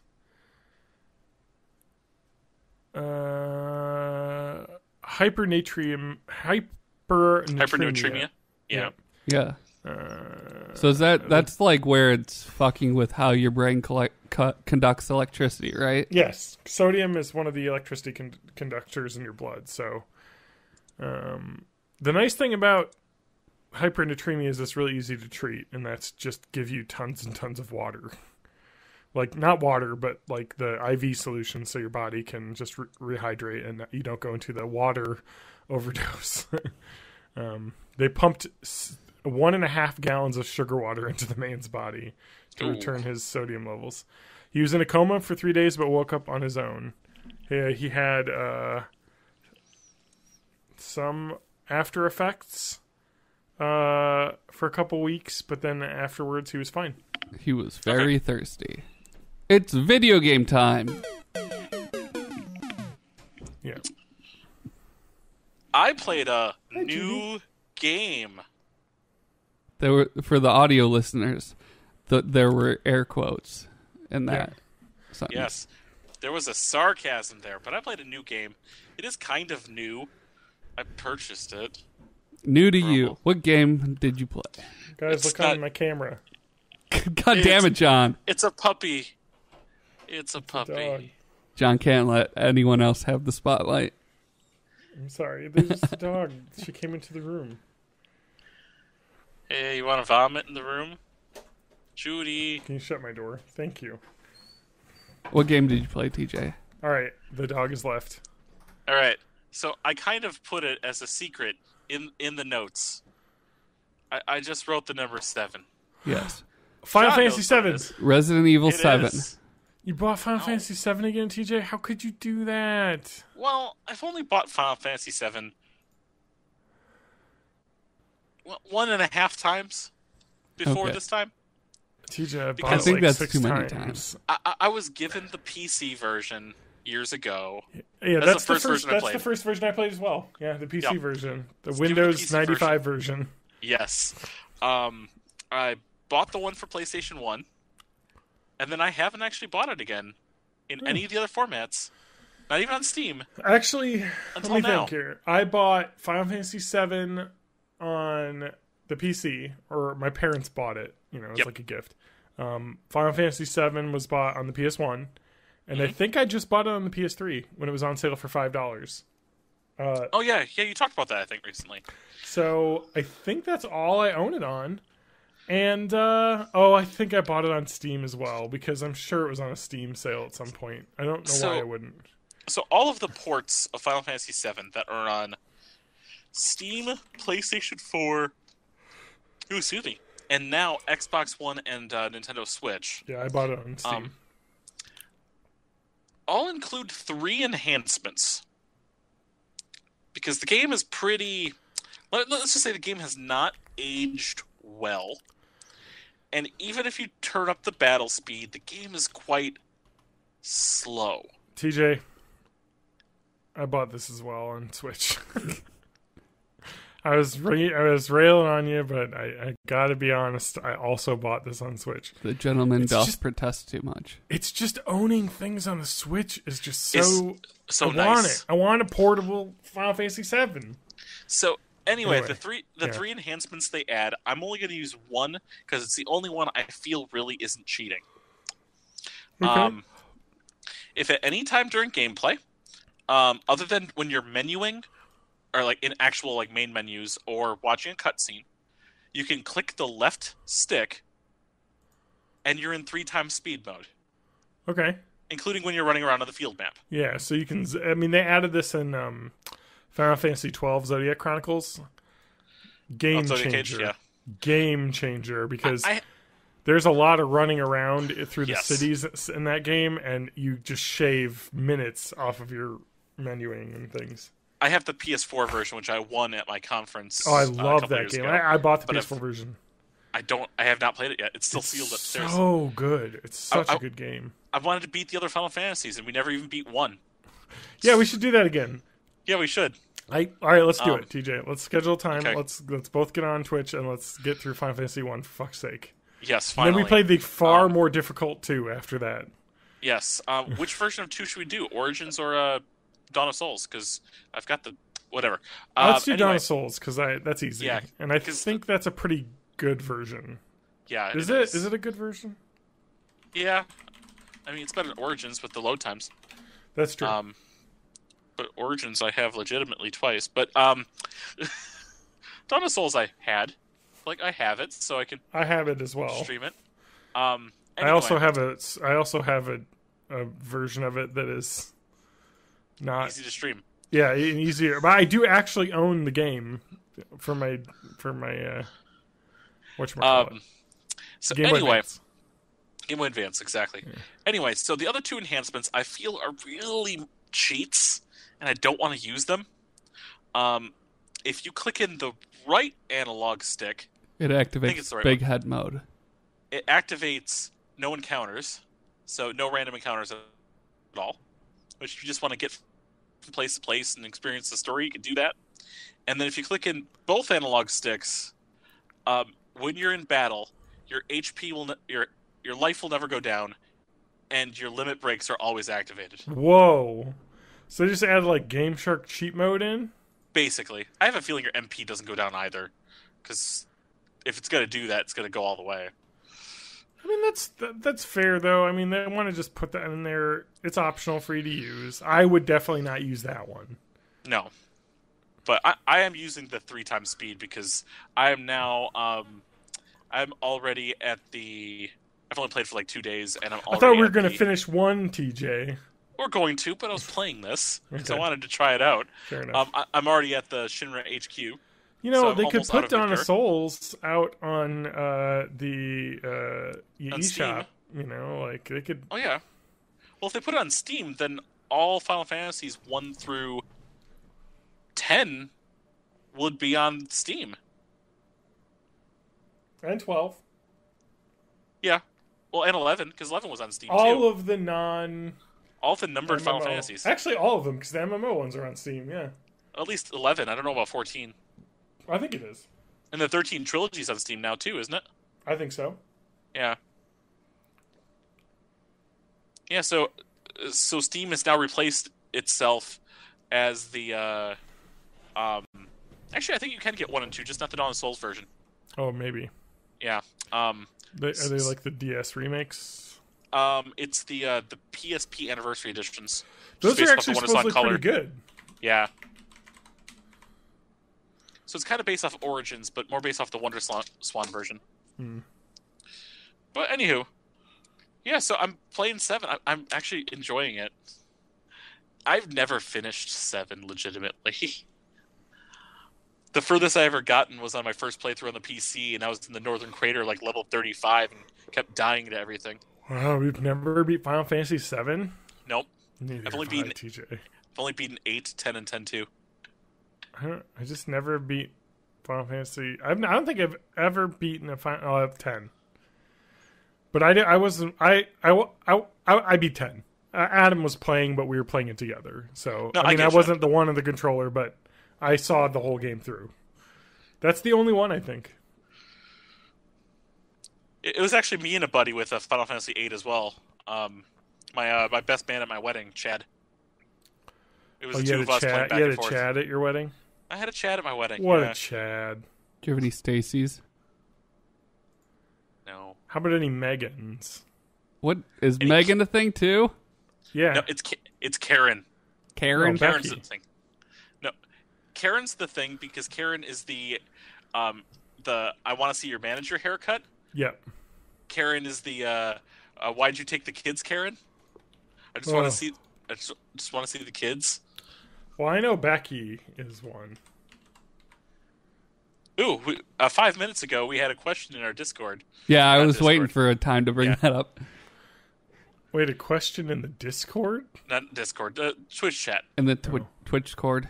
Hypernatremia. Yeah. Yeah. So that's like where it's fucking with how your brain conducts electricity, right? Yes. Sodium is one of the electricity conductors in your blood. So the nice thing about hypernatremia is it's really easy to treat, and that's just give you tons and tons of water. Like, not water, but like the IV solution so your body can just rehydrate and you don't go into the water overdose. They pumped 1.5 gallons of sugar water into the man's body to return his sodium levels. He was in a coma for 3 days but woke up on his own. He had some after effects for a couple weeks, but then afterwards he was fine. He was very thirsty. It's video game time. Yeah. I played a new game. There were, for the audio listeners, there were air quotes in that. Yeah. Yes. There was a sarcasm there, but I played a new game. It is kind of new. I purchased it. New to you. What game did you play? Guys, look on my camera. God damn it, John. It's a puppy. It's a puppy. John can't let anyone else have the spotlight. I'm sorry. There's just a dog. She came into the room. Hey, you want to vomit in the room? Judy. Can you shut my door? Thank you. What game did you play, TJ? All right. The dog is left. All right. So I kind of put it as a secret in the notes. I just wrote the number 7. Yes. Final Fantasy 7. Resident Evil 7. You bought Final Fantasy 7 again, TJ? How could you do that? Well, I've only bought Final Fantasy 7 1.5 times before this time. TJ, I bought I think like that's 6 too many times. I was given the PC version years ago. Yeah, that's the first version I played. That's the first version I played as well. Yeah, the PC version. The Let's Windows the 95 version. Yes. I bought the one for PlayStation 1, and then I haven't actually bought it again in any of the other formats. Not even on Steam. Actually, until let me now. think here. I bought Final Fantasy 7 on the PC, or my parents bought it. You know, it was like a gift. Final Fantasy 7 was bought on the PS1, and I think I just bought it on the PS3 when it was on sale for $5. Oh yeah, you talked about that I think recently. So I think that's all I own it on. And I think I bought it on Steam as well because I'm sure it was on a Steam sale at some point. I don't know why I wouldn't. So all of the ports of Final Fantasy VII that are on Steam, PlayStation 4, and now Xbox One and Nintendo Switch. Yeah, I bought it on Steam. All include 3 enhancements. Because the game is pretty... Let's just say the game has not aged well. And even if you turn up the battle speed, the game is quite slow. TJ, I bought this as well on Switch. I was railing on you, but I gotta be honest, I also bought this on Switch. The gentleman doth protest too much. It's just owning things on the Switch is just so nice. Want it. I want a portable Final Fantasy VII. So anyway, the three enhancements they add, I'm only going to use one because it's the only one I feel really isn't cheating. Okay. If at any time during gameplay other than when you're menuing, or like in actual like main menus or watching a cutscene, you can click the left stick, and you're in 3x speed mode. Okay. Including when you're running around on the field map. Yeah, so you can. I mean, they added this in Final Fantasy XII Zodiac Chronicles. Game changer. Yeah. Game changer, because there's a lot of running around through the cities in that game, and you just shave minutes off of your menuing and things. I have the PS4 version, which I won at my conference. Oh, I love that game. I bought the PS4 version. I have not played it yet. It's still sealed upstairs. So good. It's such a good game. I wanted to beat the other Final Fantasies, and we never even beat one. Yeah, we should do that again. Yeah, we should. All right, let's do it, TJ. Let's schedule time. Okay. Let's both get on Twitch and let's get through Final Fantasy 1 for fuck's sake. Yes, finally. And then we played the far more difficult 2 after that. Yes. Which version of 2 should we do? Origins or Dawn of Souls? Because I've got the whatever. Let's do Dawn of Souls because that's easy. Yeah, and I think that's a pretty good version. Yeah. Is it a good version? Yeah. I mean, it's better than Origins with the load times. That's true. But Origins I have legitimately twice. But Dawn of Souls I had. Like, I have it, so I can... I have it as well. Stream it. Anyway. I also have a version of it that is not... easy to stream. Yeah, easier. But I do actually own the game for my whatchamacallit. So Game Boy anyway... Advance. Game Boy Advance, exactly. Yeah. Anyway, so the other 2 enhancements I feel are really cheats, and I don't want to use them. If you click in the right analog stick... It activates big head mode. It activates no encounters, so no random encounters at all. But if you just want to get from place to place and experience the story, you can do that. And then if you click in both analog sticks, when you're in battle, your HP your life will never go down, and your limit breaks are always activated. Whoa! So they just added like Game Shark cheat mode in? Basically, I have a feeling your MP doesn't go down either, because if it's gonna do that, it's gonna go all the way. I mean, that's fair though. I mean, they want to just put that in there. It's optional for you to use. I would definitely not use that one. No, but I am using the 3x speed because I am now I'm already at the. I've only played for like 2 days, and I'm already. I thought we were going to finish 1, TJ. We're going to, but I was playing this because I wanted to try it out. Fair enough. I'm already at the Shinra HQ. You know, so they could put Dawn of Souls out on the eShop. You know, like they could. Oh yeah. Well, if they put it on Steam, then all Final Fantasies 1 through 10 would be on Steam. And 12. Yeah. Well, and 11, because 11 was on Steam too. All of the non. All the numbered MMO. Final Fantasies. Actually, all of them, because the MMO ones are on Steam. Yeah. At least 11. I don't know about 14. I think it is. And the 13 trilogy's on Steam now too, isn't it? I think so. Yeah. Yeah, so Steam has now replaced itself as the actually I think you can get 1 and 2, just not the Dawn of Souls version. Oh, maybe. Yeah. Are they like the DS remakes? It's the PSP Anniversary Editions. Those are actually supposedly pretty good. Yeah. So it's kind of based off Origins, but more based off the Wonder Swan version. But anywho, yeah. So I'm playing 7. I'm actually enjoying it. I've never finished 7 legitimately. The furthest I ever gotten was on my first playthrough on the PC, and I was in the Northern Crater, like level 35, and kept dying to everything. Wow, we've never beat Final Fantasy 7? Nope. Neither I've only have I, beaten TJ. I've only beaten 8, 10, and 10 too. I just never beat Final Fantasy. I don't think I've ever beaten a Final. Oh, I have 10. But I wasn't. I beat 10. Adam was playing, but we were playing it together. So no, I mean, I wasn't the one on the controller, but I saw the whole game through. That's the only one I think. It was actually me and a buddy with a Final Fantasy 8 as well. My best man at my wedding, Chad. It was the 2 of us playing back and forth. You had a Chad at your wedding? I had a Chad at my wedding. What a Chad. Do you have any Stacy's? No. How about any Megans? What is Megan a thing too? Yeah. No, it's Karen. Karen? Karen's Becky. the thing. No, Karen's the thing because Karen is the I want to see your manager haircut. Yep. Karen is the why'd you take the kids, Karen? I just want to see. I just want to see the kids. Well, I know Becky is one. Ooh, 5 minutes ago we had a question in our Discord. Yeah, I Not was Discord. waiting for a time to bring that up. Wait, a question in the Discord? Not Discord, Twitch chat. In the Twitch cord.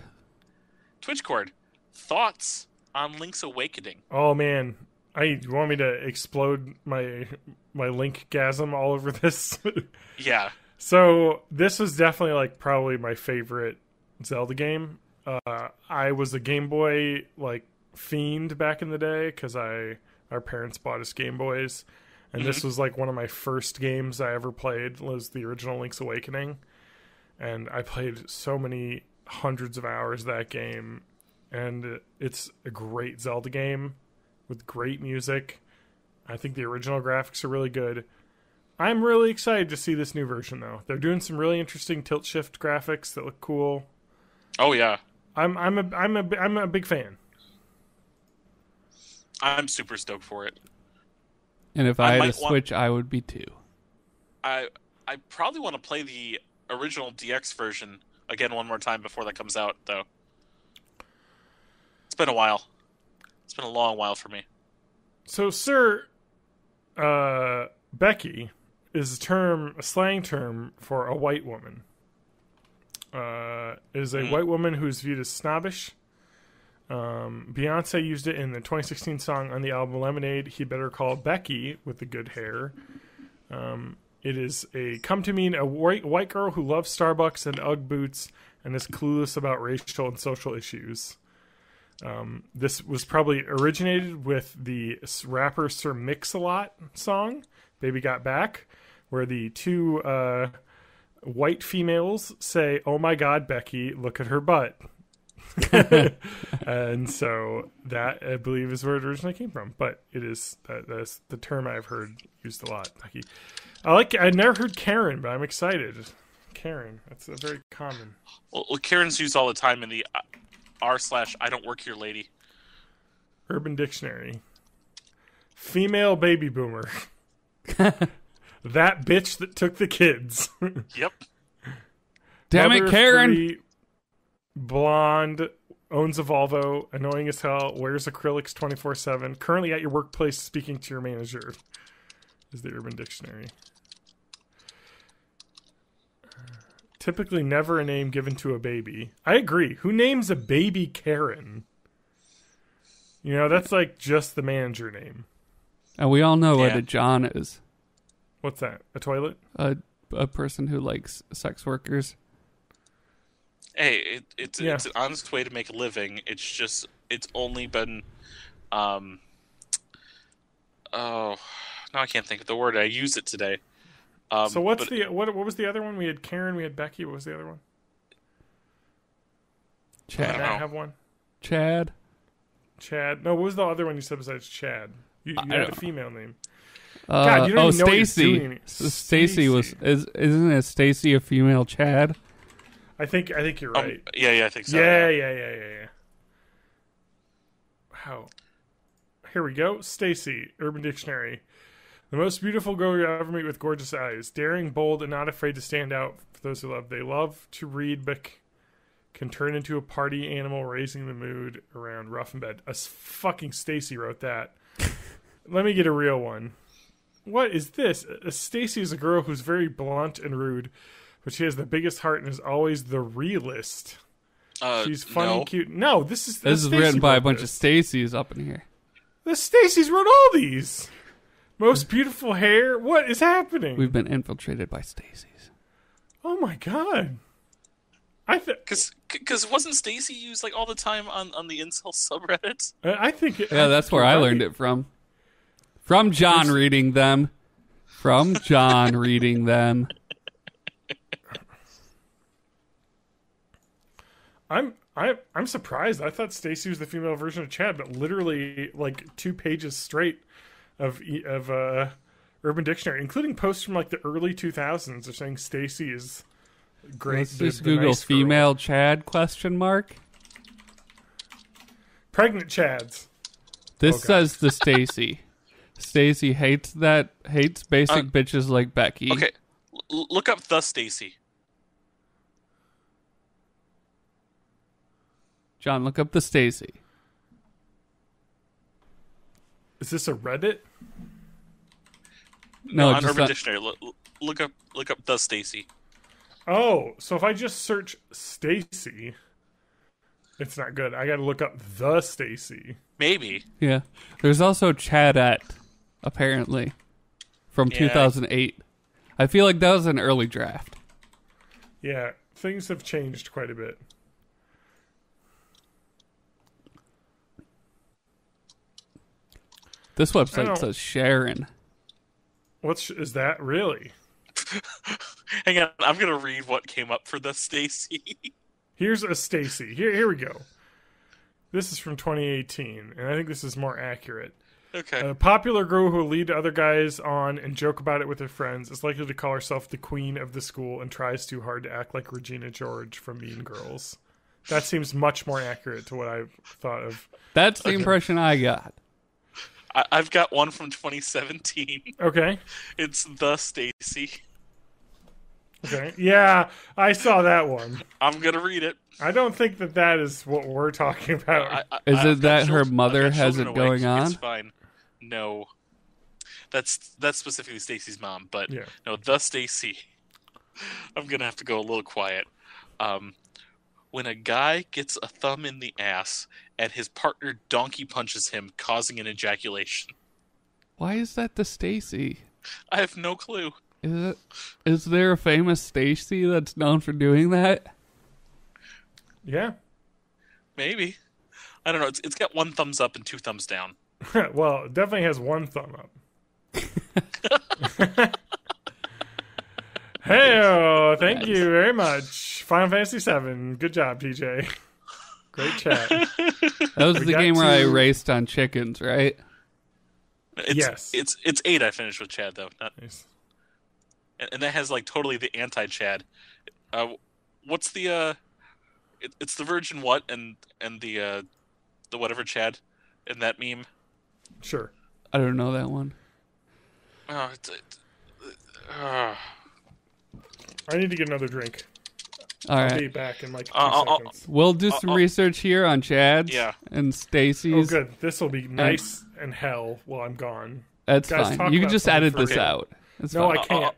Twitch cord. Thoughts on Link's Awakening? Oh man, you want me to explode my Link-gasm all over this? Yeah. So this was definitely like probably my favorite Zelda game. I was a Game Boy like fiend back in the day because our parents bought us Game Boys, and this was like one of my first games I ever played was the original Link's Awakening, and I played so many hundreds of hours of that game, and it's a great Zelda game with great music. I think the original graphics are really good. I'm really excited to see this new version though. They're doing some really interesting tilt shift graphics that look cool. Oh yeah. I'm a big fan. I'm super stoked for it. And if I had a Switch, I would be too. I probably want to play the original DX version again one more time before that comes out, though. It's been a while. It's been a long while for me. So, sir, Becky is a slang term for a white woman. Is a white woman who's viewed as snobbish. Beyonce used it in the 2016 song on the album Lemonade, He Better Call Becky with the Good Hair. It is come to mean a white girl who loves Starbucks and Ugg boots and is clueless about racial and social issues. This was probably originated with the rapper Sir Mix-a-Lot song, Baby Got Back, where the two white females say, "Oh my God, Becky, look at her butt." And so that, I believe, is where it originally came from. But that's the term I've heard used a lot, Becky. I never heard Karen, but I'm excited. Karen, that's a very common. Well, Karen's used all the time in the r/I don't work here lady. Urban Dictionary. Female baby boomer. That bitch that took the kids. Yep. Damn it, Karen! Free, blonde, owns a Volvo, annoying as hell, wears acrylics 24/7, currently at your workplace speaking to your manager, is the Urban Dictionary. Typically never a name given to a baby. I agree. Who names a baby Karen? You know, that's like just the manager name. And we all know what a John is. What's that? A toilet? A person who likes sex workers. Hey, it's an honest way to make a living. It's only been, now I can't think of the word. I used it today. So what was the other one? We had Karen, we had Becky. What was the other one? Chad. Did I have one? Chad. No, what was the other one you said besides Chad? You had a female name. God, you don't even know what you're Stacy. doing. Stacy isn't it Stacy a female Chad? I think you're right. Yeah, I think so. Yeah. Wow. Here we go. Stacy, Urban Dictionary. The most beautiful girl you ever meet with gorgeous eyes. Daring, bold, and not afraid to stand out for those who love. They love to read, but can turn into a party animal, raising the mood around rough in bed. Fucking Stacy wrote that. Let me get a real one. What is this? Stacy is a girl who's very blunt and rude, but she has the biggest heart and is always the realist. She's funny and cute. No, this is written by a bunch of Stacys up in here. The Stacys wrote all these. Most beautiful hair. What is happening? We've been infiltrated by Stacys. Oh my god. Because wasn't Stacy used like all the time on the incel subreddit? I think. Yeah, that's where I learned it from. From John reading them. I'm surprised. I thought Stacy was the female version of Chad, but literally like 2 pages straight of Urban Dictionary, including posts from like the early 2000s, are saying Stacy is great. Let's the just Google nice girl. female Chad question mark. Pregnant Chads. This Oh, God. says to Stacy. Stacy hates basic bitches like Becky. Okay, look up the Stacy. John, look up the Stacy. Is this a Reddit? No, on just Urban Dictionary. Look up the Stacy. Oh, so if I just search Stacy, it's not good. I got to look up the Stacy. Maybe. Yeah. There's also Chadette, apparently, from Yeah. 2008. I feel like that was an early draft. Yeah, things have changed quite a bit. This website says Sharon. Is that really? Hang on, I'm gonna read what came up for the Stacy. Here's a Stacy. Here we go. This is from 2018, and I think this is more accurate. Okay. A popular girl who will lead other guys on and joke about it with her friends is likely to call herself the queen of the school and tries too hard to act like Regina George from Mean Girls. That seems much more accurate to what I've thought of. That's the impression I got. I've got one from 2017. Okay. It's the Stacy. Okay. Yeah, I saw that one. I'm gonna read it. I don't think that is what we're talking about. Is it I've got that her children- mother I've got has it children awake. going on? It's fine. No, that's specifically Stacy's mom, but Yeah. no, the Stacy. I'm gonna have to go a little quiet. When a guy gets a thumb in the ass and his partner donkey punches him, causing an ejaculation. Why is that the Stacy? I have no clue. Is there a famous Stacy that's known for doing that? Yeah. Maybe. I don't know. It's got one thumbs up and two thumbs down. Well, it definitely has one thumb up. Hey, thank you very much. Final Fantasy VII. Good job, TJ. Great chat. That was the got game where I to- raced on chickens, right? It's 8 I finished with Chad, though. Nice. And that has, like, totally the anti-Chad. What's the, it's the Virgin what and the whatever Chad in that meme? Sure. I don't know that one. Oh, I need to get another drink. All I'll be right. back in like 2 I'll- seconds. We'll do some research here on Chad's and Oh, Stacy's. good. This will be nice and hell while I'm gone. That's Guys, fine. talk You can about just something edit for this real. out. It's No, fine. I can't.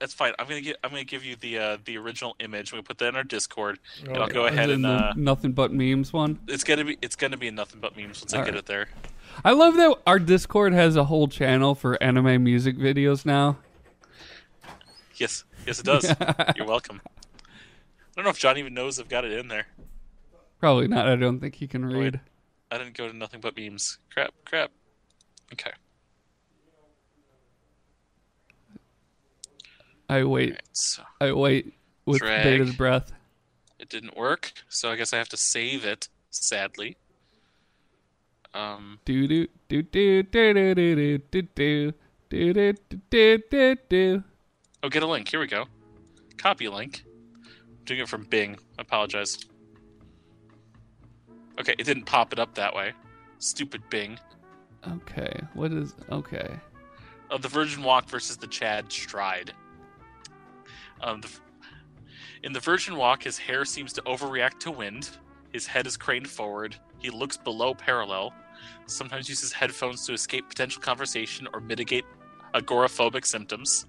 That's fine. I'm gonna give you the original image. We put that in our Discord, and Oh, I'll go God. ahead Is it and the Nothing But Memes one. it's gonna be in nothing but memes once I get it there. I love that our Discord has a whole channel for anime music videos now. Yes, it does. You're welcome. I don't know if John even knows I've got it in there. Probably not. I don't think he can read. Wait, I didn't go to nothing but memes. Crap. Okay. I wait. Alright, so I wait with Drag. bated breath. it didn't work, so I guess I have to save it. Sadly. Do do do do do do do do do do do do do do. Oh, get a link. Here we go. Copy link. I'm doing it from Bing. I apologize. Okay, it didn't pop it up that way. Stupid Bing. Okay. What is okay? The Virgin Walk versus the Chad Stride. In the Virgin Walk, his hair seems to overreact to wind. His head is craned forward. He looks below parallel. Sometimes uses headphones to escape potential conversation or mitigate agoraphobic symptoms.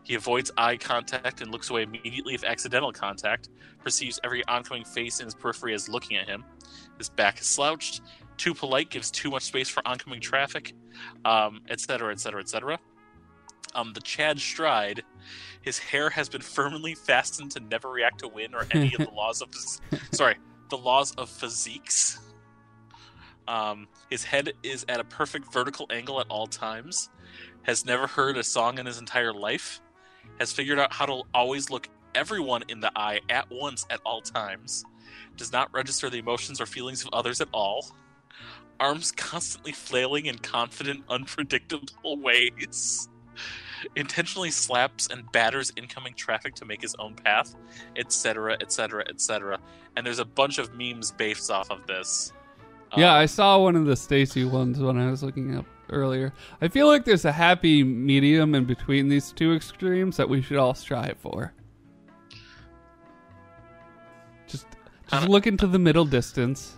He avoids eye contact and looks away immediately if accidental contact. Perceives every oncoming face in his periphery as looking at him. His back is slouched. Too polite, gives too much space for oncoming traffic, etc., etc., etc. The Chad Stride, his hair has been firmly fastened to never react to wind or any of the laws of the laws of physiques. His head is at a perfect vertical angle at all times. Has never heard a song in his entire life. Has figured out how to always look everyone in the eye at once at all times. Does not register the emotions or feelings of others at all. Arms constantly flailing in confident, unpredictable ways. intentionally slaps and batters incoming traffic to make his own path, etc., etc., etc. And there's a bunch of memes based off of this. Yeah, I saw one of the Stacy ones when I was looking up earlier. I feel like there's a happy medium in between these two extremes that we should all strive for. Just look into the middle distance.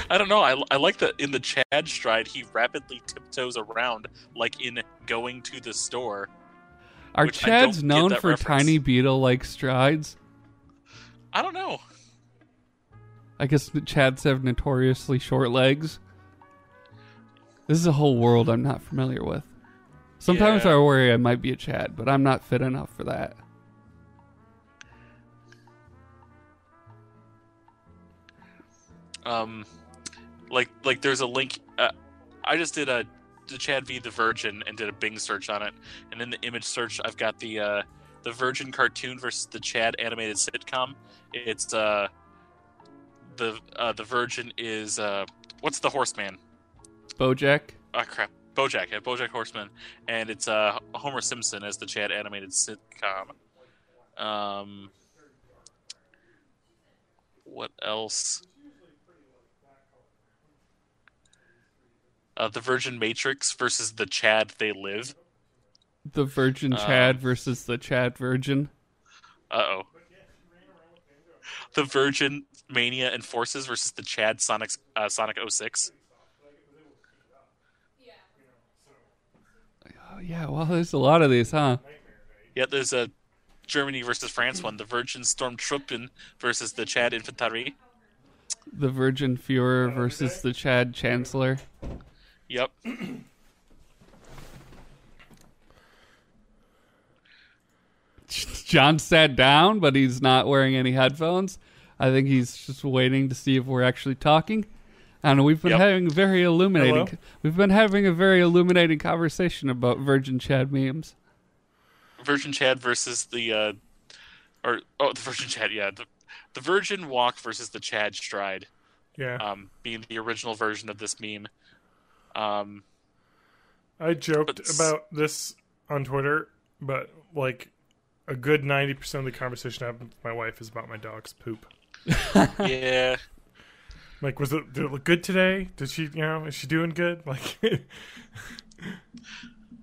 I don't know. I like that in the Chad stride, he rapidly tiptoes around like in going to the store. Are Chads known for reference. tiny beetle-like strides? I don't know. I guess the Chads have notoriously short legs. This is a whole world I'm not familiar with. Sometimes I worry I might be a Chad, but I'm not fit enough for that. Like there's a link. I just did the Chad v the Virgin and did a Bing search on it, and in the image search I've got the Virgin cartoon versus the Chad animated sitcom. It's the Virgin is what's the Horseman? BoJack. Oh crap, BoJack. Yeah, BoJack Horseman, and it's Homer Simpson as the Chad animated sitcom. What else? The Virgin Matrix versus the Chad They Live. The Virgin Chad versus the Chad Virgin. Uh-oh. The Virgin Mania and Forces versus the Chad Sonic 06. Oh, yeah, well, there's a lot of these, huh? Yeah, there's a Germany versus France one. The Virgin Stormtruppen versus the Chad Infanterie. The Virgin Führer versus the Chad Chancellor. Yep. John sat down, but he's not wearing any headphones. I think he's just waiting to see if we're actually talking. And we've been having very illuminating. Hello? We've been having a very illuminating conversation about Virgin Chad memes. Virgin Chad versus the Virgin Chad, yeah. The Virgin Walk versus the Chad Stride. Yeah. Being the original version of this meme. I joked about this on Twitter, but like a good 90% of the conversation I have with my wife is about my dog's poop. Yeah. Like, did it look good today? Did she, is she doing good? Like,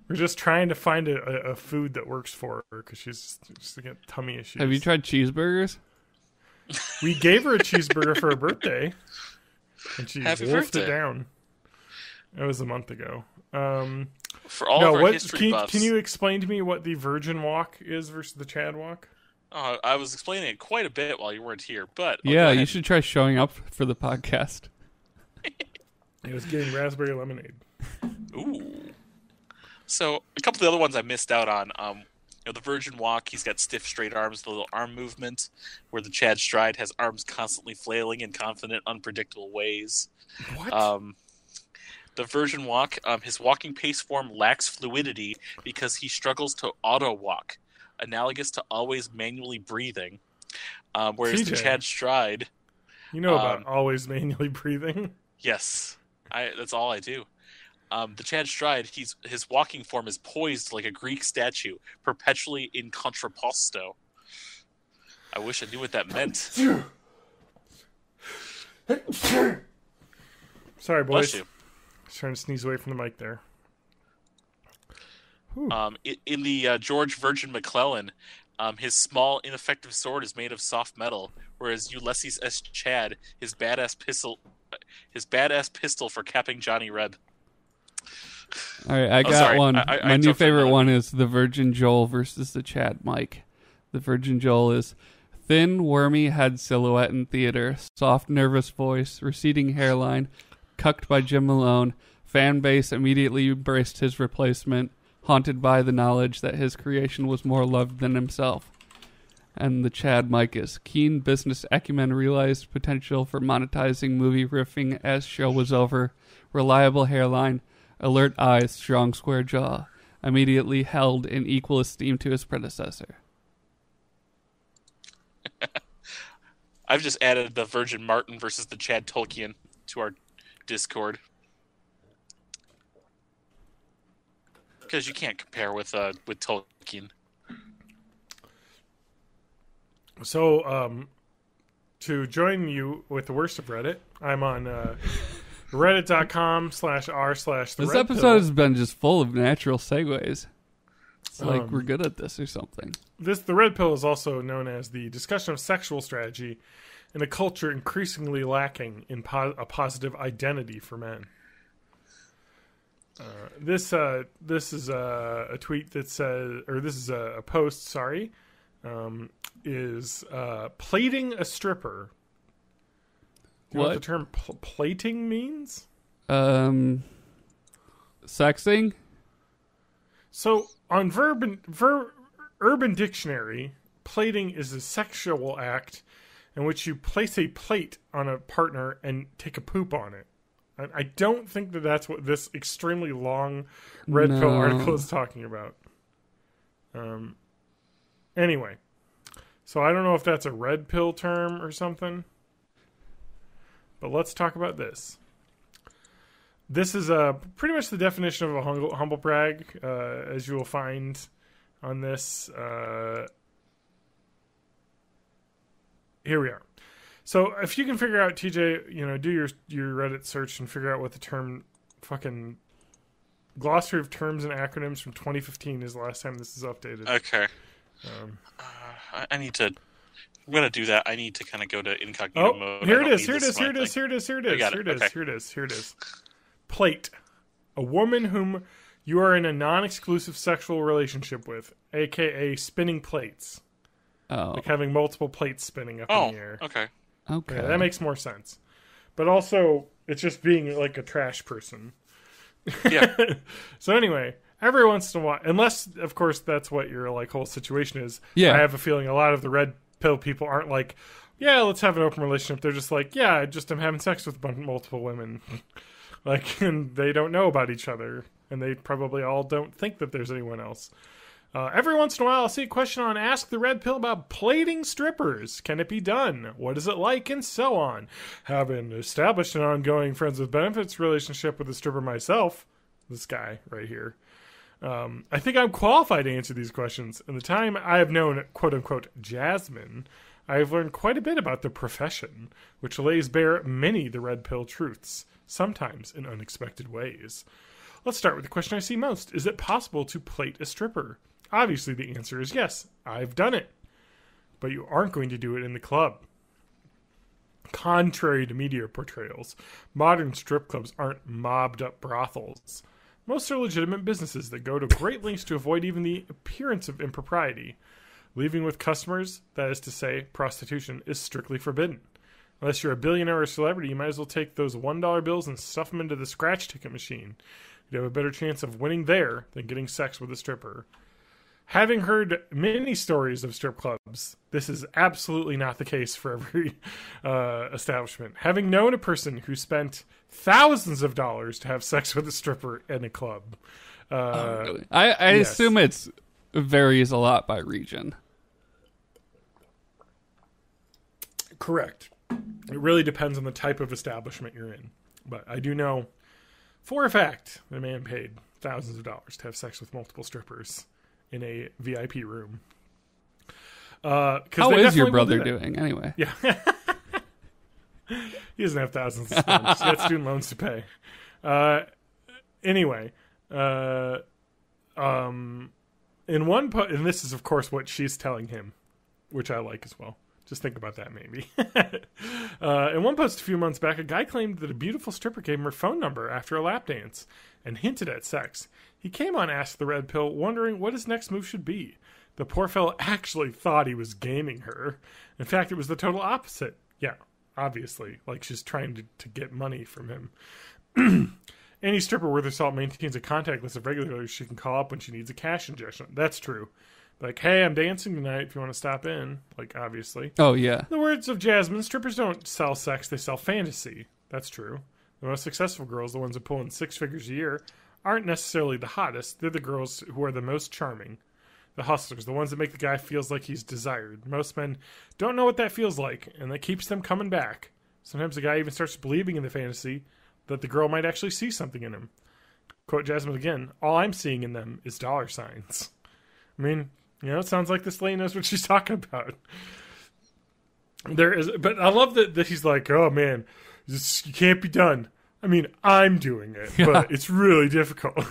we're just trying to find a food that works for her because she's just got tummy issues. Have you tried cheeseburgers? We gave her a cheeseburger for her birthday, and she Happy wolfed birthday. it down. It was a month ago. For all of our history buffs. Can you explain to me what the Virgin Walk is versus the Chad Walk? I was explaining it quite a bit while you weren't here, but... Yeah, you should try showing up for the podcast. It was getting raspberry lemonade. Ooh. So, a couple of the other ones I missed out on. The Virgin Walk, he's got stiff, straight arms, the little arm movement, where the Chad Stride has arms constantly flailing in confident, unpredictable ways. What? The Virgin Walk, his walking pace form lacks fluidity because he struggles to auto-walk, analogous to always manually breathing. Whereas CJ, the Chad Stride... You know about always manually breathing? Yes, that's all I do. The Chad Stride, his walking form is poised like a Greek statue, perpetually in contrapposto. I wish I knew what that meant. Sorry, boys. Bless you. I was trying to sneeze away from the mic there. In the George Virgin McClellan, his small, ineffective sword is made of soft metal, whereas Ulysses S. Chad, his badass pistol for capping Johnny Reb. All right, I got one. My new favorite one one is the Virgin Joel versus the Chad Mike. The Virgin Joel is thin, wormy head silhouette in theater, soft, nervous voice, receding hairline, cucked by Jim Malone. Fan base immediately embraced his replacement, haunted by the knowledge that his creation was more loved than himself. And the Chad Mike is keen business acumen, realized potential for monetizing movie riffing as show was over, reliable hairline, alert eyes, strong square jaw, immediately held in equal esteem to his predecessor. I've just added the Virgin Martin versus the Chad Tolkien to our Discord. Because you can't compare with Tolkien. So, to join you with the worst of Reddit, I'm on reddit.com/r/the This Red episode Pill. has been just full of natural segues. It's like we're good at this or something. The Red Pill is also known as the discussion of sexual strategy in a culture increasingly lacking in a positive identity for men. This is a tweet that says, or this is a post, sorry, is plating a stripper. Do you know what the term plating means? Sexing? So, on Urban Dictionary, plating is a sexual act in which you place a plate on a partner and take a poop on it. I don't think that that's what this extremely long Red Pill article is talking about. Anyway, so I don't know if that's a Red Pill term or something, but let's talk about this. This is pretty much the definition of a humble brag, as you will find on this. Here we are. So if you can figure out, TJ, do your Reddit search and figure out what the term fucking glossary of terms and acronyms from 2015 is the last time this is updated. Okay. I need to... I'm going to do that. I need to kind of go to incognito mode. Here it is. Here it is. Plate. A woman whom you are in a non-exclusive sexual relationship with, a.k.a. spinning plates. Oh. Like having multiple plates spinning up in the air. Okay. Okay. Yeah, that makes more sense. But also, it's just being like a trash person. Yeah. So anyway, every once in a while, unless, of course, that's what your like whole situation is. Yeah. I have a feeling a lot of the Red Pill people aren't like, yeah, let's have an open relationship. They're just like, yeah, I'm having sex with multiple women. Like, and they don't know about each other. And they probably all don't think that there's anyone else. Every once in a while, I'll see a question on Ask the Red Pill about plating strippers. Can it be done? What is it like? And so on. Having established an ongoing friends with benefits relationship with a stripper myself, this guy right here, I think I'm qualified to answer these questions. In the time I have known, quote-unquote, Jasmine, I have learned quite a bit about the profession, which lays bare many the Red Pill truths, sometimes in unexpected ways. Let's start with the question I see most. Is it possible to plate a stripper? Obviously, the answer is yes. I've done it. But you aren't going to do it in the club. Contrary to media portrayals, modern strip clubs aren't mobbed-up brothels. Most are legitimate businesses that go to great lengths to avoid even the appearance of impropriety. Leaving with customers, that is to say, prostitution, is strictly forbidden. Unless you're a billionaire or celebrity, you might as well take those $1 bills and stuff them into the scratch ticket machine. You'd have a better chance of winning there than getting sex with a stripper. Having heard many stories of strip clubs, this is absolutely not the case for every establishment. Having known a person who spent thousands of dollars to have sex with a stripper in a club. Really? I yes. assume it varies a lot by region. Correct. It really depends on the type of establishment you're in. But I do know for a fact the man paid thousands of dollars to have sex with multiple strippers in a VIP room. How is your brother doing anyway? Yeah. He doesn't have thousands to spend. He's got student loans to pay. Anyway. In one and this is of course what she's telling him, which I like as well. Just think about that maybe. In one post a few months back, a guy claimed that a beautiful stripper gave him her phone number after a lap dance and hinted at sex. He came on Ask the Red Pill wondering what his next move should be. The poor fellow actually thought he was gaming her. In fact, it was the total opposite. Yeah, obviously. Like she's trying to get money from him. Any stripper worth her salt maintains a contact list of regulars she can call up when she needs a cash injection. That's true. Like, hey, I'm dancing tonight if you want to stop in. Like, obviously. Oh, yeah. In the words of Jasmine, strippers don't sell sex, they sell fantasy. That's true. The most successful girls, the ones that pull in 6 figures a year, aren't necessarily the hottest. They're the girls who are the most charming. The hustlers, the ones that make the guy feels like he's desired. Most men don't know what that feels like, and that keeps them coming back. Sometimes the guy even starts believing in the fantasy that the girl might actually see something in him. Quote Jasmine again, all I'm seeing in them is dollar signs. I mean, it sounds like this lady knows what she's talking about. But I love that he's like, oh man, you can't be done. I mean, I'm doing it, but it's really difficult.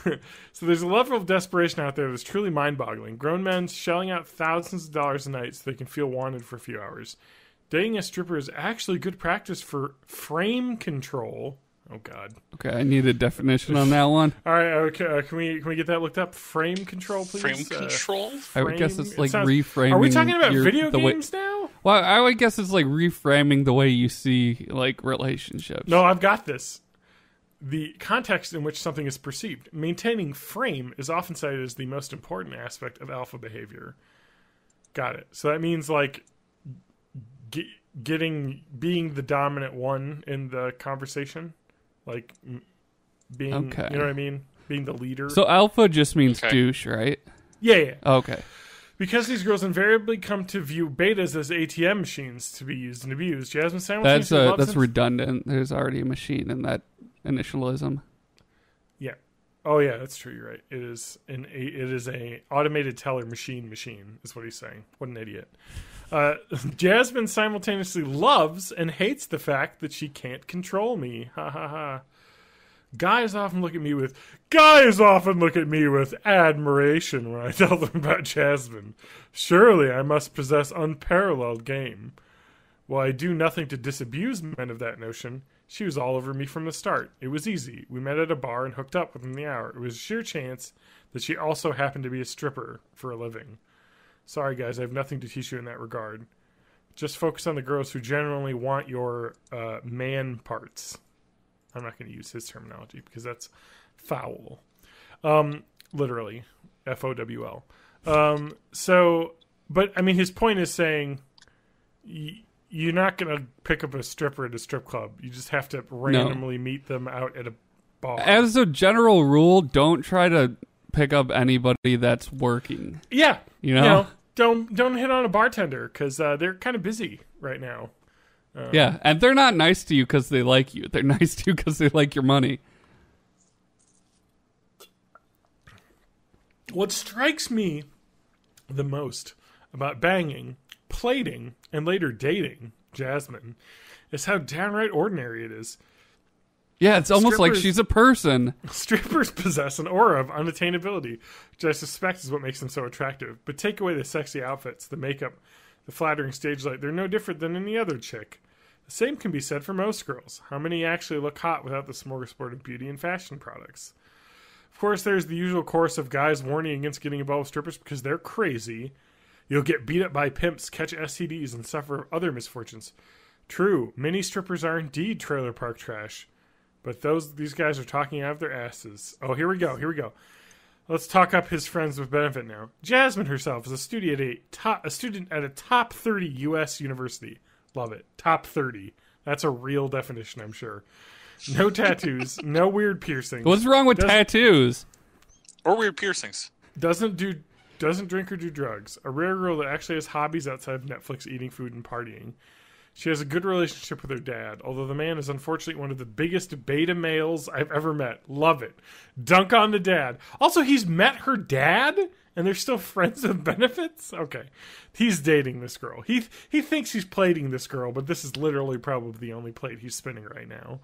So there's a level of desperation out there that's truly mind-boggling. Grown men shelling out thousands of dollars a night so they can feel wanted for a few hours. Dating a stripper is actually good practice for frame control. Oh God. Okay, I need a definition on that one. All right, okay. Can we get that looked up? Frame control, please. Frame control. I would guess it's like reframing. Are we talking about video games now? Well, I would guess it's like reframing the way you see like relationships. No, I've got this. The context in which something is perceived. Maintaining frame is often cited as the most important aspect of alpha behavior. Got it. So that means like being the dominant one in the conversation. Like, being, okay. You know what I mean? Being the leader. So alpha just means douche, right? Yeah. Okay. Because these girls invariably come to view betas as ATM machines to be used and abused, Jasmine simultaneously that's redundant. There's already a machine in that initialism. Yeah. Oh yeah, that's true. You're right. It is a automated teller machine is what he's saying. What an idiot. Jasmine simultaneously loves and hates the fact that she can't control me. Ha ha ha. Guys often look at me with admiration when I tell them about Jasmine. Surely I must possess unparalleled game. While I do nothing to disabuse men of that notion, she was all over me from the start. It was easy. We met at a bar and hooked up within the hour. It was a sheer chance that she also happened to be a stripper for a living. Sorry, guys, I have nothing to teach you in that regard. Just focus on the girls who genuinely want your man parts. I'm not going to use his terminology because that's foul. Literally. F-O-W-L. But, I mean, his point is saying you're not going to pick up a stripper at a strip club. You just have to randomly meet them out at a bar. As a general rule, don't try to pick up anybody that's working. Yeah. You know? Don't hit on a bartender because they're kind of busy right now. Yeah, and they're not nice to you because they like you. They're nice to you because they like your money. What strikes me the most about banging, plating, and later dating Jasmine is how downright ordinary it is. Yeah, it's almost like she's a person. Strippers possess an aura of unattainability, which I suspect is what makes them so attractive. But take away the sexy outfits, the makeup, the flattering stage light, they're no different than any other chick. The same can be said for most girls. How many actually look hot without the smorgasbord of beauty and fashion products? Of course, there's the usual chorus of guys warning against getting involved with strippers because they're crazy. You'll get beat up by pimps, catch STDs, and suffer other misfortunes. True, many strippers are indeed trailer park trash. But these guys are talking out of their asses. Oh, here we go. Let's talk up his friends with benefit now. Jasmine herself is a student at a top 30 U.S. university. Love it. Top 30. That's a real definition, I'm sure. No tattoos, no weird piercings. What's wrong with tattoos? Or weird piercings. Doesn't drink or do drugs. A rare girl that actually has hobbies outside of Netflix, eating food, and partying. She has a good relationship with her dad, although the man is unfortunately one of the biggest beta males I've ever met. Love it. Dunk on the dad. Also, he's met her dad, and they're still friends with benefits? Okay. He's dating this girl. He thinks he's plating this girl, but this is literally probably the only plate he's spinning right now.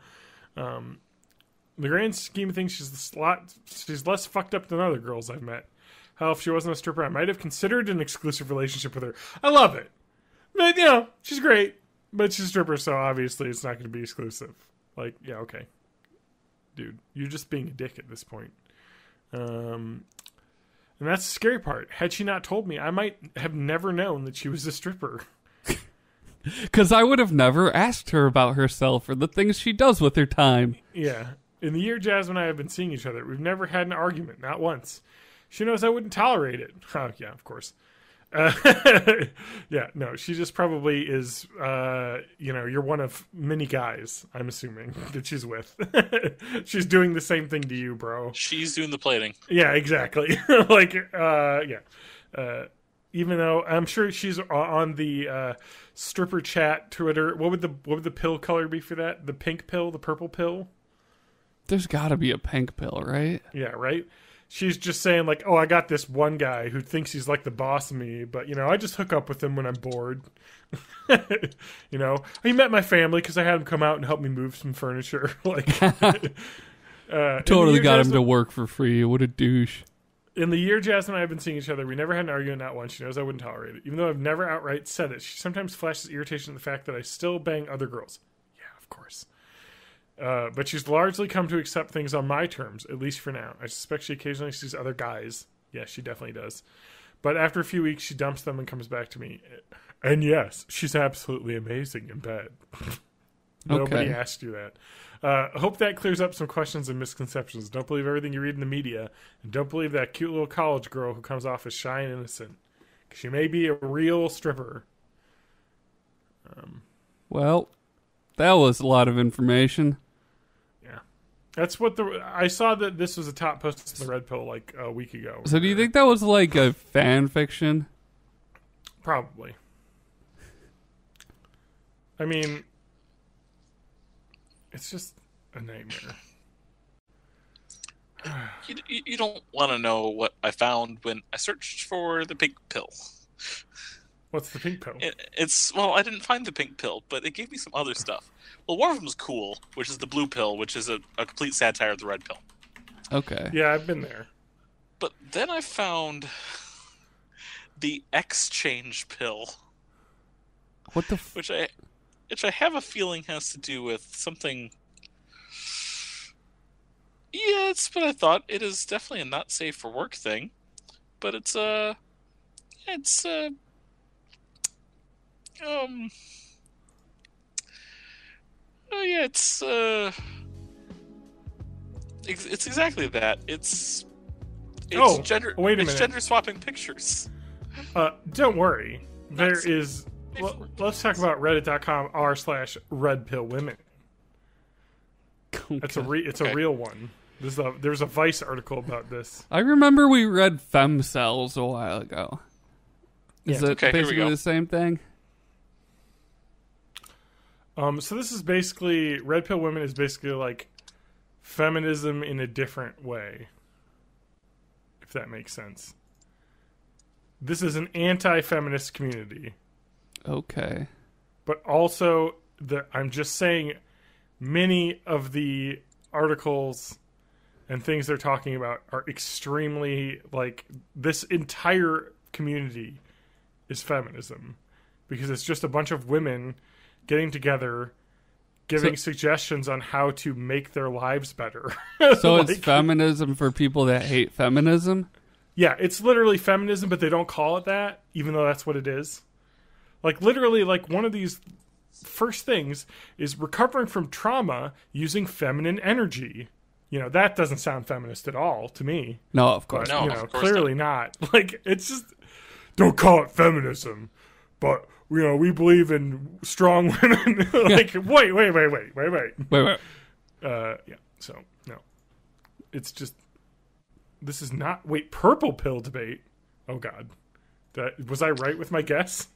The grand scheme of things, she's less fucked up than other girls I've met. Hell, if she wasn't a stripper, I might have considered an exclusive relationship with her. I love it. But, she's great. But she's a stripper, so obviously it's not going to be exclusive. Like, yeah, okay. Dude, you're just being a dick at this point. And that's the scary part. Had she not told me, I might have never known that she was a stripper. Because I would have never asked her about herself or the things she does with her time. Yeah. In the year Jasmine and I have been seeing each other, we've never had an argument, not once. She knows I wouldn't tolerate it. Oh, yeah, of course. Yeah, no, she just probably is, you're one of many guys, I'm assuming, that she's with. She's doing the same thing to you, bro. She's doing the plating. Yeah, exactly. Even though I'm sure she's on the stripper chat Twitter. What would the pill color be for that? The pink pill, the purple pill? There's got to be a pink pill, right? Yeah, right? She's just saying, like, oh, I got this one guy who thinks he's like the boss of me, but, I just hook up with him when I'm bored. He met my family because I had him come out and help me move some furniture. Like, totally got him to work for free. What a douche. In the year Jasmine and I have been seeing each other, we never had an argument, not once. She knows I wouldn't tolerate it. Even though I've never outright said it, she sometimes flashes irritation at the fact that I still bang other girls. Yeah, of course. But she's largely come to accept things on my terms, at least for now. I suspect she occasionally sees other guys. Yes, she definitely does. But after a few weeks, she dumps them and comes back to me. And yes, she's absolutely amazing in bed. Nobody asked you that. Hope that clears up some questions and misconceptions. Don't believe everything you read in the media. And don't believe that cute little college girl who comes off as shy and innocent. She may be a real stripper. Well, that was a lot of information. That's what I saw that this was a top post in the Red Pill like a week ago. So do you think that was like a fan fiction? Probably. I mean, it's just a nightmare. You don't want to know what I found when I searched for the pink pill. What's the pink pill? I didn't find the pink pill, but it gave me some other stuff. Well, one of them was cool, which is the blue pill, which is a complete satire of the red pill. Okay. Yeah, I've been there. But then I found the exchange pill. What the which I have a feeling has to do with something. Yeah, it's what I thought. It is definitely a not safe for work thing, but it's it's exactly that. It's gender. Wait a minute. It's gender swapping pictures. Don't worry. There is. Let's talk about Reddit.com r/redpillwomen. It's a real one. There's a Vice article about this. I remember we read Femcells a while ago. Is it basically the same thing? So this is basically Red Pill Women is basically like feminism in a different way, if that makes sense. This is an anti-feminist community. Okay. But also, I'm just saying, many of the articles and things they're talking about are extremely, like, this entire community is feminism. Because it's just a bunch of women getting together, giving suggestions on how to make their lives better. So it's feminism for people that hate feminism? Yeah, it's literally feminism, but they don't call it that, even though that's what it is. Like, literally, like, one of these first things is recovering from trauma using feminine energy. That doesn't sound feminist at all to me. No, of course. But, of course clearly not. Like, it's just, don't call it feminism, but, we believe in strong women. Like, wait. Yeah, so, no. It's just, this is not, purple pill debate. Oh, God. Was I right with my guess?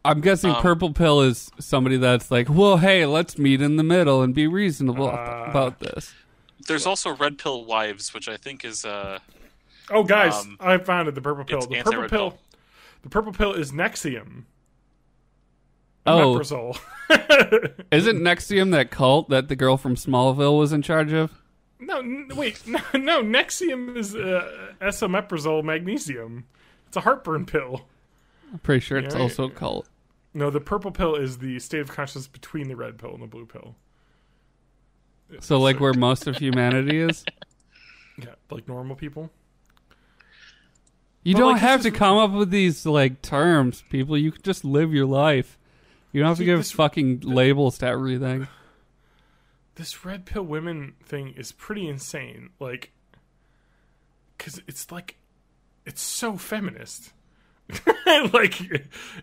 I'm guessing purple pill is somebody that's like, well, hey, let's meet in the middle and be reasonable about this. There's also red pill wives, which I think is oh, guys, I found it. The purple pill. The purple pill is Nexium. Oh, Omeprazole. Isn't Nexium that cult that the girl from Smallville was in charge of? No, Nexium is esomeprazole magnesium. It's a heartburn pill. I'm pretty sure it's also a cult. No, the purple pill is the state of consciousness between the red pill and the blue pill. So, like, where most of humanity is? Yeah, like normal people. You don't have to come up with these, like, terms, people. You can just live your life. You don't have to give fucking labels to everything. This red pill women thing is pretty insane. Like, because it's like, it's so feminist. Like,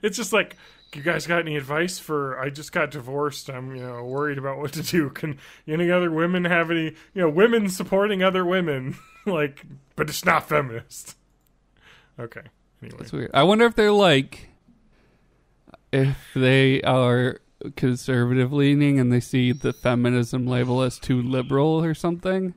it's just like, you guys got any advice for, I just got divorced, I'm, worried about what to do. Can any other women have any, women supporting other women? Like, but it's not feminist. Okay. Anyway. That's weird. I wonder if they're like, if they are conservative leaning and they see the feminism label as too liberal or something.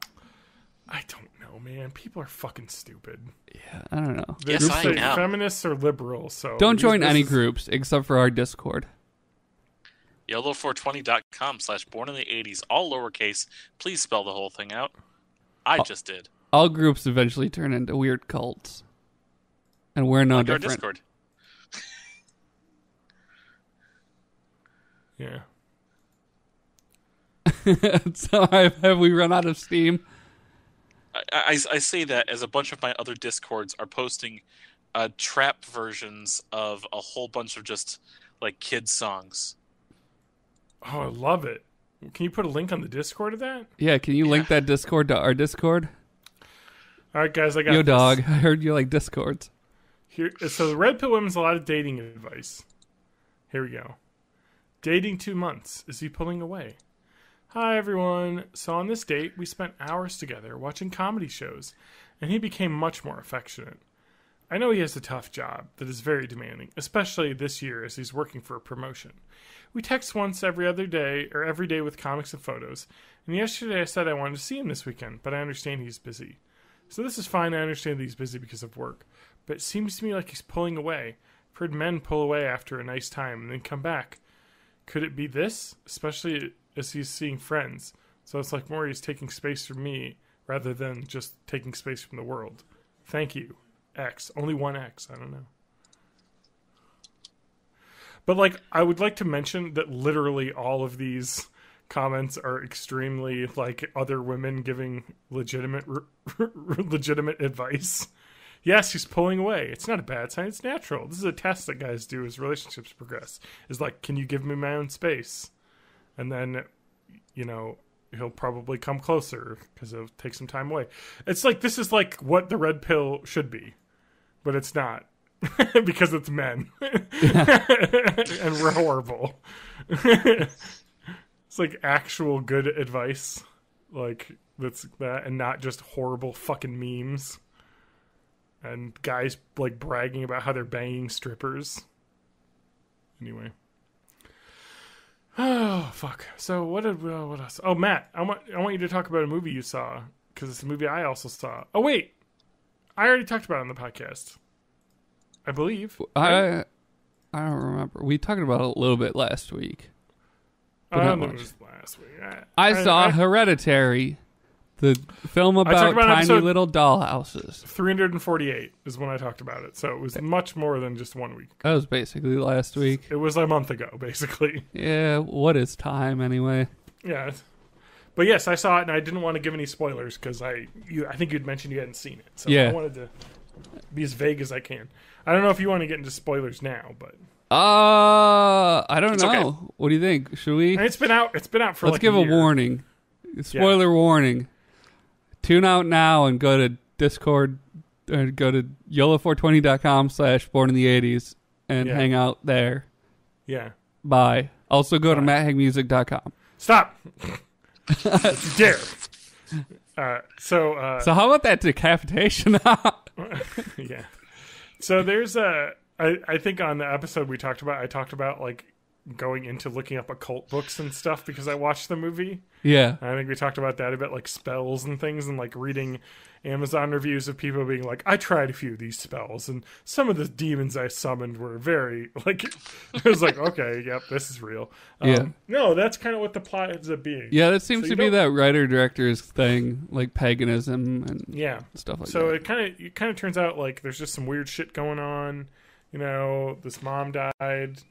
I don't know, man. People are fucking stupid. Yeah, I don't know. The Yes, groups I say know. feminists are liberal, so Don't join this any is- groups except for our Discord. YOLO420.com/born in the 80s, all lowercase. Please spell the whole thing out. I just did. All groups eventually turn into weird cults. And we're no Like our different. Discord. Yeah. So have we run out of steam? I say that as a bunch of my other Discords are posting trap versions of a whole bunch of just like kids songs. Oh, I love it. Can you put a link on the Discord of that? Yeah, can you link that Discord to our Discord? All right, guys, I got Yo, this. dog, I heard you like Discords. Here, so the Red Pill Women's a lot of dating advice. Here we go. Dating 2 months. Is he pulling away? Hi, everyone. So on this date, we spent hours together watching comedy shows, and he became much more affectionate. I know he has a tough job that is very demanding, especially this year as he's working for a promotion. We text once every other day, or every day with comics and photos, and yesterday I said I wanted to see him this weekend, but I understand he's busy. So this is fine, I understand that he's busy because of work, but it seems to me like he's pulling away. I've heard men pull away after a nice time and then come back. Could it be this? Especially as he's seeing friends. So it's like more he's taking space from me rather than just taking space from the world. Thank you. X. Only one X. I don't know. But like, I would like to mention that literally all of these comments are extremely like other women giving legitimate advice. Yes, he's pulling away. It's not a bad sign. It's natural. This is a test that guys do as relationships progress. Is like, can you give me my own space? And then, you know, he'll probably come closer because it'll take some time away. It's like, this is like what the red pill should be, but it's not because it's men and we're horrible. It's like actual good advice, like that's that, and not just horrible fucking memes. And guys like bragging about how they're banging strippers. Anyway. Oh fuck. So what else? Oh, Matt, I want you to talk about a movie you saw because it's a movie I also saw. Oh wait, I already talked about it on the podcast, I believe. I don't remember. We talked about it a little bit last week. I don't know. It was last week. I saw Hereditary, the film about tiny little dollhouses. 348 is when I talked about it, so it was much more than just 1 week. That was basically last week. It was a month ago, basically. Yeah, what is time anyway? Yeah. But yes, I saw it, and I didn't want to give any spoilers because I think you'd mentioned you hadn't seen it. So yeah. I wanted to be as vague as I can. I don't know if you want to get into spoilers now, but I don't know. Okay. What do you think? Should we? And it's been out for Let's like give a year. warning. Spoiler warning. Tune out now and go to Discord or go to YOLO420.com/born in the 80s and hang out there. Yeah. Bye. Also go to matthagmusic.com. Stop. Don't you dare. So how about that decapitation? yeah. So there's I think on the episode I talked about like going into looking up occult books and stuff because I watched the movie. Yeah. And I think we talked about that a bit, like spells and things, and like reading Amazon reviews of people being like, I tried a few of these spells, and some of the demons I summoned were very, like, it was like, okay, yep, this is real. Yeah. No, that's kind of what the plot ends up being. Yeah, that seems to be that writer-director's thing, like paganism and stuff like that. So it kind of turns out like there's just some weird shit going on. You know, this mom died,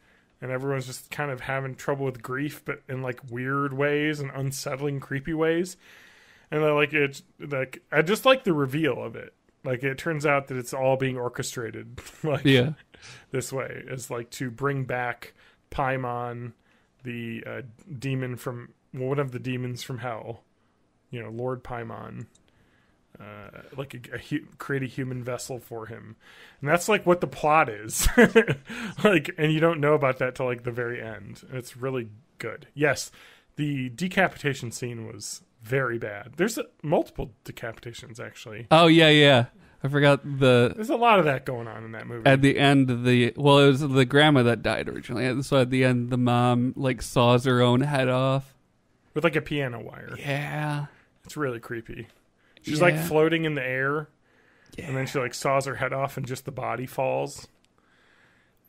and everyone's just kind of having trouble with grief, but in like weird ways and unsettling, creepy ways. And I just like the reveal of it. Like it turns out that it's all being orchestrated, like this way, as like to bring back Paimon, the demon from one of the demons from hell. You know, Lord Paimon. Create a human vessel for him, and that's like what the plot is. Like, and you don't know about that till like the very end. It's really good. Yes, The decapitation scene was very bad. There's multiple decapitations, actually. Oh, yeah. I forgot There's a lot of that going on in that movie. At the end, it was the grandma that died originally. So at the end, the mom, like, saws her own head off. With, like, a piano wire. Yeah. It's really creepy. She's, like, floating in the air. Yeah. And then she, like, saws her head off and just the body falls.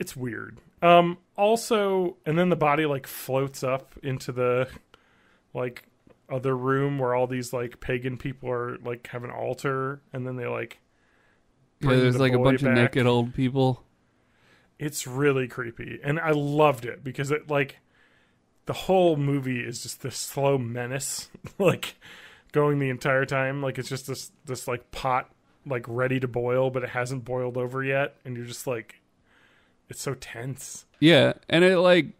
It's weird. Also, and then the body, like, floats up into the, like, other room where all these, like, pagan people are, like, have an altar. And then they, like... there's like a bunch of naked old people. It's really creepy. And I loved it because it, like, the whole movie is just this slow menace, like, going the entire time. Like, it's just this like, pot, like, ready to boil, but it hasn't boiled over yet. And you're just like, it's so tense. Yeah. And it, like,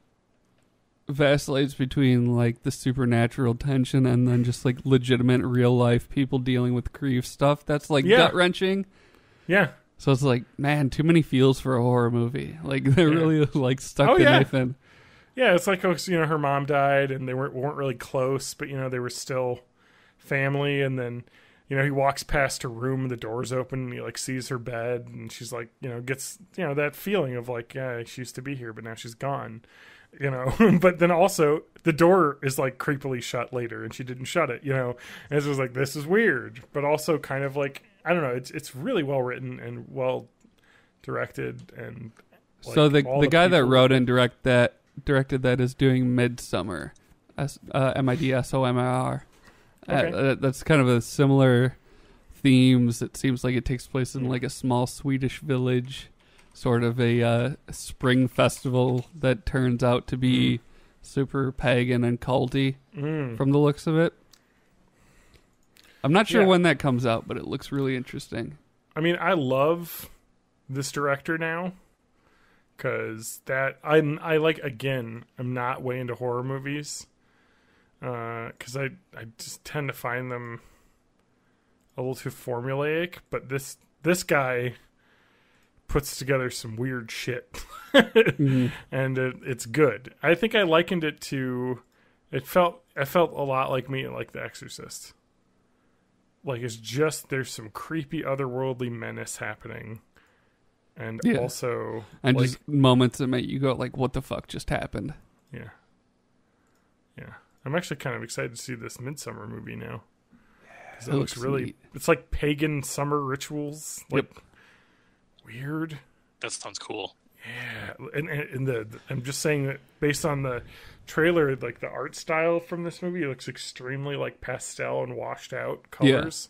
vacillates between, like, the supernatural tension and then just, like, legitimate real life people dealing with grief stuff. That's, like, gut-wrenching. Yeah. So it's like, man, too many feels for a horror movie. Like, they really, like, stuck the knife in. Yeah, it's like, you know, her mom died and they weren't really close, but, you know, they were still family. And then, you know, he walks past her room and the door's open and he, like, sees her bed and she's like, you know, gets, you know, that feeling of, like, yeah, she used to be here, but now she's gone, you know. But then also the door is, like, creepily shut later and she didn't shut it, you know. And it was like, this is weird, but also kind of like, I don't know. It's really well written and well directed, and like, so the guy that wrote and directed that is doing Midsummer, Midsommer. Okay. That's kind of a similar themes. It seems like it takes place in like a small Swedish village, sort of a spring festival that turns out to be super pagan and culty from the looks of it. I'm not sure when that comes out, but it looks really interesting. I mean, I love this director now because I like, again, I'm not way into horror movies because I just tend to find them a little too formulaic, but this guy puts together some weird shit and it's good. I think I likened it to, it felt a lot like me like The Exorcist. Like, it's just, there's some creepy otherworldly menace happening. And also... And like, just moments that make you go, like, what the fuck just happened? Yeah. Yeah. I'm actually kind of excited to see this Midsummer movie now. Because it looks really... Neat. It's like pagan summer rituals. Like, weird. That sounds cool. Yeah. And I'm just saying that based on the trailer, like, the art style from this movie looks extremely, like, pastel and washed out colors.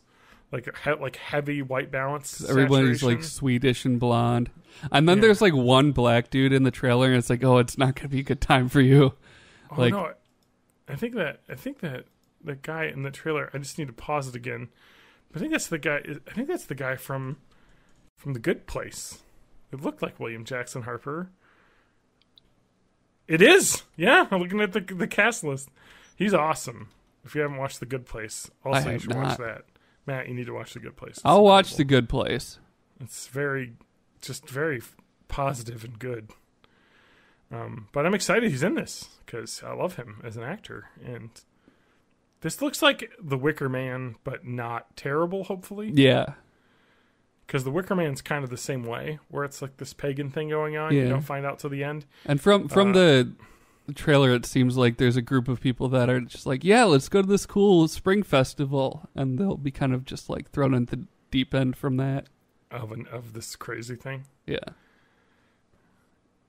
Like heavy white balance. Everybody's like Swedish and blonde. And then there's like one black dude in the trailer and it's like, oh, it's not going to be a good time for you. Oh, like, no. I think that the guy in the trailer, I just need to pause it again. But I think that's the guy from The Good Place. It looked like William Jackson Harper. It is. Yeah, I'm looking at the cast list. He's awesome. If you haven't watched The Good Place, also you should watch that. Matt, you need to watch The Good Place. I'll watch The Good Place. It's very positive and good. But I'm excited he's in this because I love him as an actor. And this looks like The Wicker Man, but not terrible, hopefully. Yeah. Because The Wicker Man's kind of the same way, where it's like this pagan thing going on. You don't find out till the end. And from the trailer, it seems like there's a group of people that are just like, yeah, let's go to this cool spring festival. And they'll be kind of just like thrown into the deep end from that. Of this crazy thing? Yeah.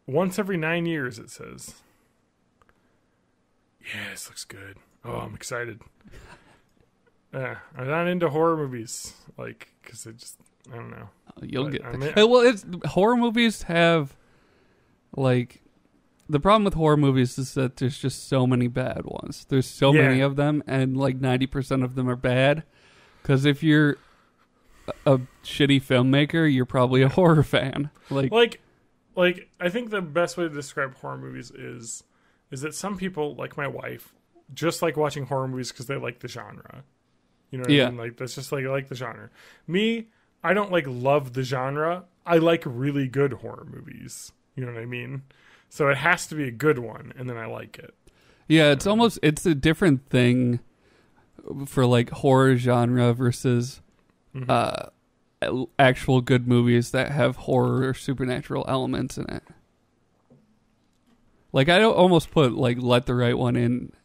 Once every 9 years, it says. Yeah, this looks good. Oh, I'm excited. I'm not into horror movies, like, because I don't know. You'll get there. Well, horror movies have, like, the problem with horror movies is that there's just so many bad ones. There's so many of them, and like 90% of them are bad. Because if you're a shitty filmmaker, you're probably a horror fan. Like, I think the best way to describe horror movies is that some people, like my wife, just like watching horror movies because they like the genre. You know what I mean? Like, that's just like, I like the genre. Me, I don't like love the genre. I like really good horror movies. You know what I mean? So it has to be a good one, and then I like it. Yeah, it's a different thing for like horror genre versus actual good movies that have horror or supernatural elements in it. Like I almost put like Let the Right One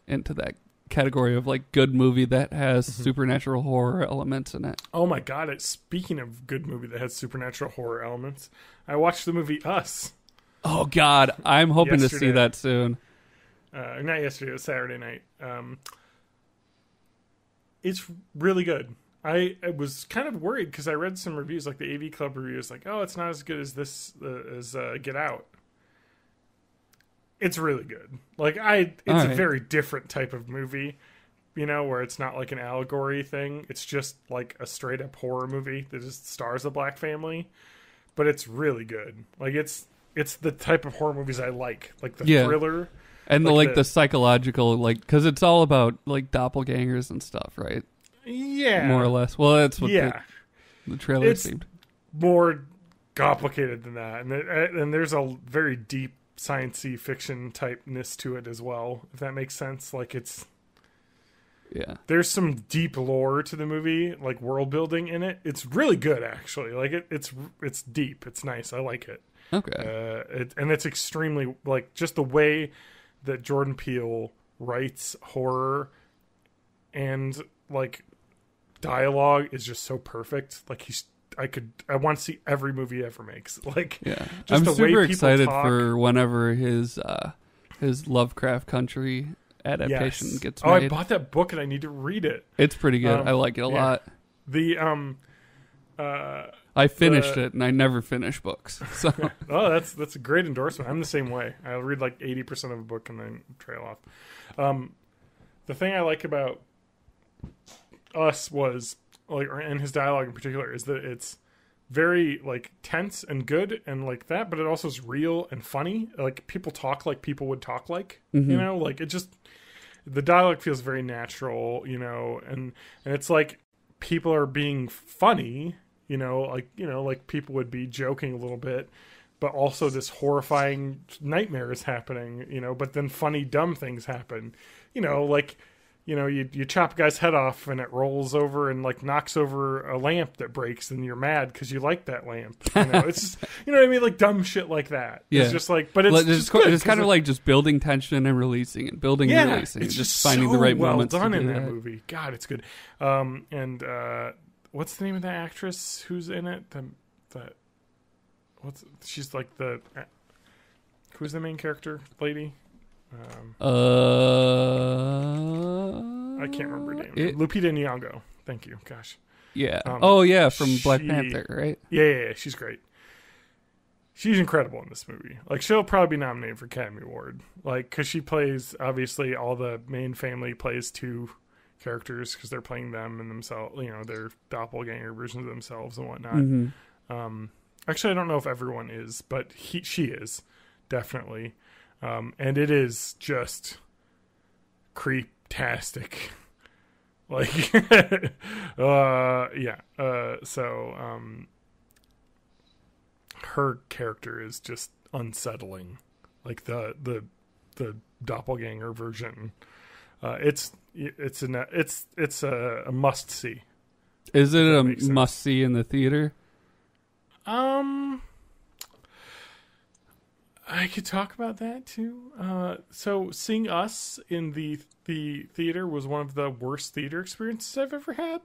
into that category of like good movie that has supernatural horror elements in it. Oh my god! Speaking of good movie that has supernatural horror elements, I watched the movie Us. Oh god, I'm hoping to see that soon. Not yesterday, it was Saturday night. It's really good. I was kind of worried because I read some reviews, like the AV Club reviews, like, oh, it's not as good as this as Get Out. It's really good. Like it's a very different type of movie, where it's not like an allegory thing. It's just like a straight up horror movie that just stars a black family, but it's really good. Like it's the type of horror movies I like the thriller. And the psychological, like, because it's all about like doppelgangers and stuff, right? Yeah, more or less. Well, that's what the trailer seemed. More complicated than that, and there's a very deep science-y fiction typeness to it as well. If that makes sense, like there's some deep lore to the movie, like world building in it. It's really good, actually. Like it's deep. It's nice. I like it. Okay. And it's extremely like just the way that Jordan Peele writes horror and like dialogue is just so perfect. Like I want to see every movie he ever makes. Like, just I'm the super way excited talk. for whenever his Lovecraft Country adaptation gets made. Oh, I bought that book and I need to read it. It's pretty good. I like it a lot. I finished it, and I never finish books. So. Oh, that's a great endorsement. I'm the same way. I'll read like 80% of a book and then trail off. The thing I like about Us was, like, and his dialogue in particular, is that it's very like tense and good and like that, but it also is real and funny. Like people talk like people would talk like, like it just, the dialogue feels very natural, and it's like people are being funny. Like people would be joking a little bit, but also this horrifying nightmare is happening, but then funny, dumb things happen, you chop a guy's head off and it rolls over and like knocks over a lamp that breaks and you're mad because you like that lamp. It's just, what I mean? Like dumb shit like that. Yeah. It's just like, but it's just good. It's kind of like just building tension and releasing it, building and releasing. It's just finding so the right well moments done to in do that movie. God, it's good. And what's the name of that actress who's in it? She's like who's the main character lady? I can't remember her name. Lupita Nyong'o. Thank you. Gosh. Yeah. From Black Panther, right? Yeah. She's great. She's incredible in this movie. Like, she'll probably be nominated for Academy Award. Like, because she plays, obviously, all the main family plays two characters because they're playing them and themselves, their doppelganger versions of themselves and whatnot. Mm-hmm. Actually, I don't know if everyone is, but she is, definitely. And it is just creep-tastic. Like, her character is just unsettling. Like the doppelganger version. It's a must see. Is it a must see in the theater? I could talk about that too. So seeing Us in the theater was one of the worst theater experiences I've ever had.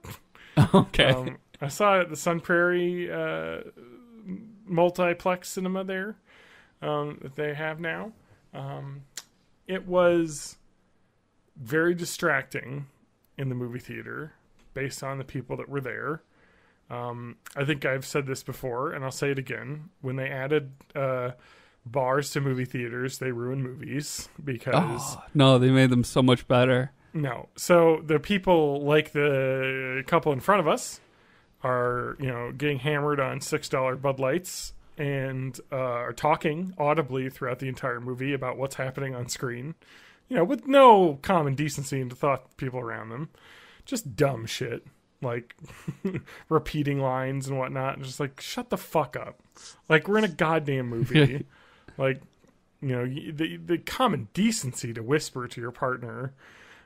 Okay. I saw it at the Sun Prairie multiplex cinema there that they have now. It was very distracting in the movie theater based on the people that were there. I think I've said this before, and I'll say it again. When they added bars to movie theaters, they ruined movies because... no, they made them so much better. No. So the people, like the couple in front of us, are, getting hammered on $6 Bud Lights and are talking audibly throughout the entire movie about what's happening on screen, with no common decency and thought people around them. Just dumb shit. Like repeating lines and whatnot. And just like, shut the fuck up. Like, we're in a goddamn movie. Like, the common decency to whisper to your partner.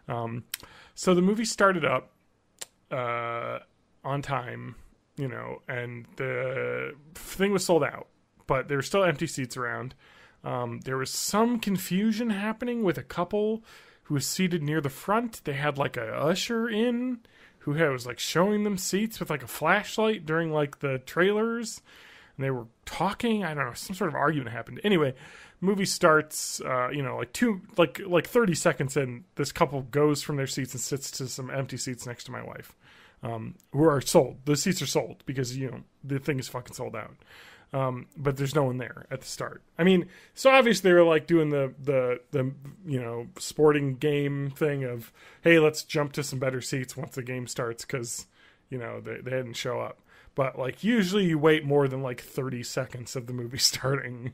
So the movie started up on time, and the thing was sold out, but there were still empty seats around. There was some confusion happening with a couple who was seated near the front. They had like a usher in who was like showing them seats with like a flashlight during like the trailers, and they were talking. I don't know, some sort of argument happened. Anyway, movie starts. Like 30 seconds in, this couple goes from their seats and sits to some empty seats next to my wife, who are sold. The seats are sold because the thing is fucking sold out. But there's no one there at the start. I mean, so obviously they were like doing the sporting game thing of, hey, let's jump to some better seats once the game starts because, they didn't show up. But like usually you wait more than like 30 seconds of the movie starting.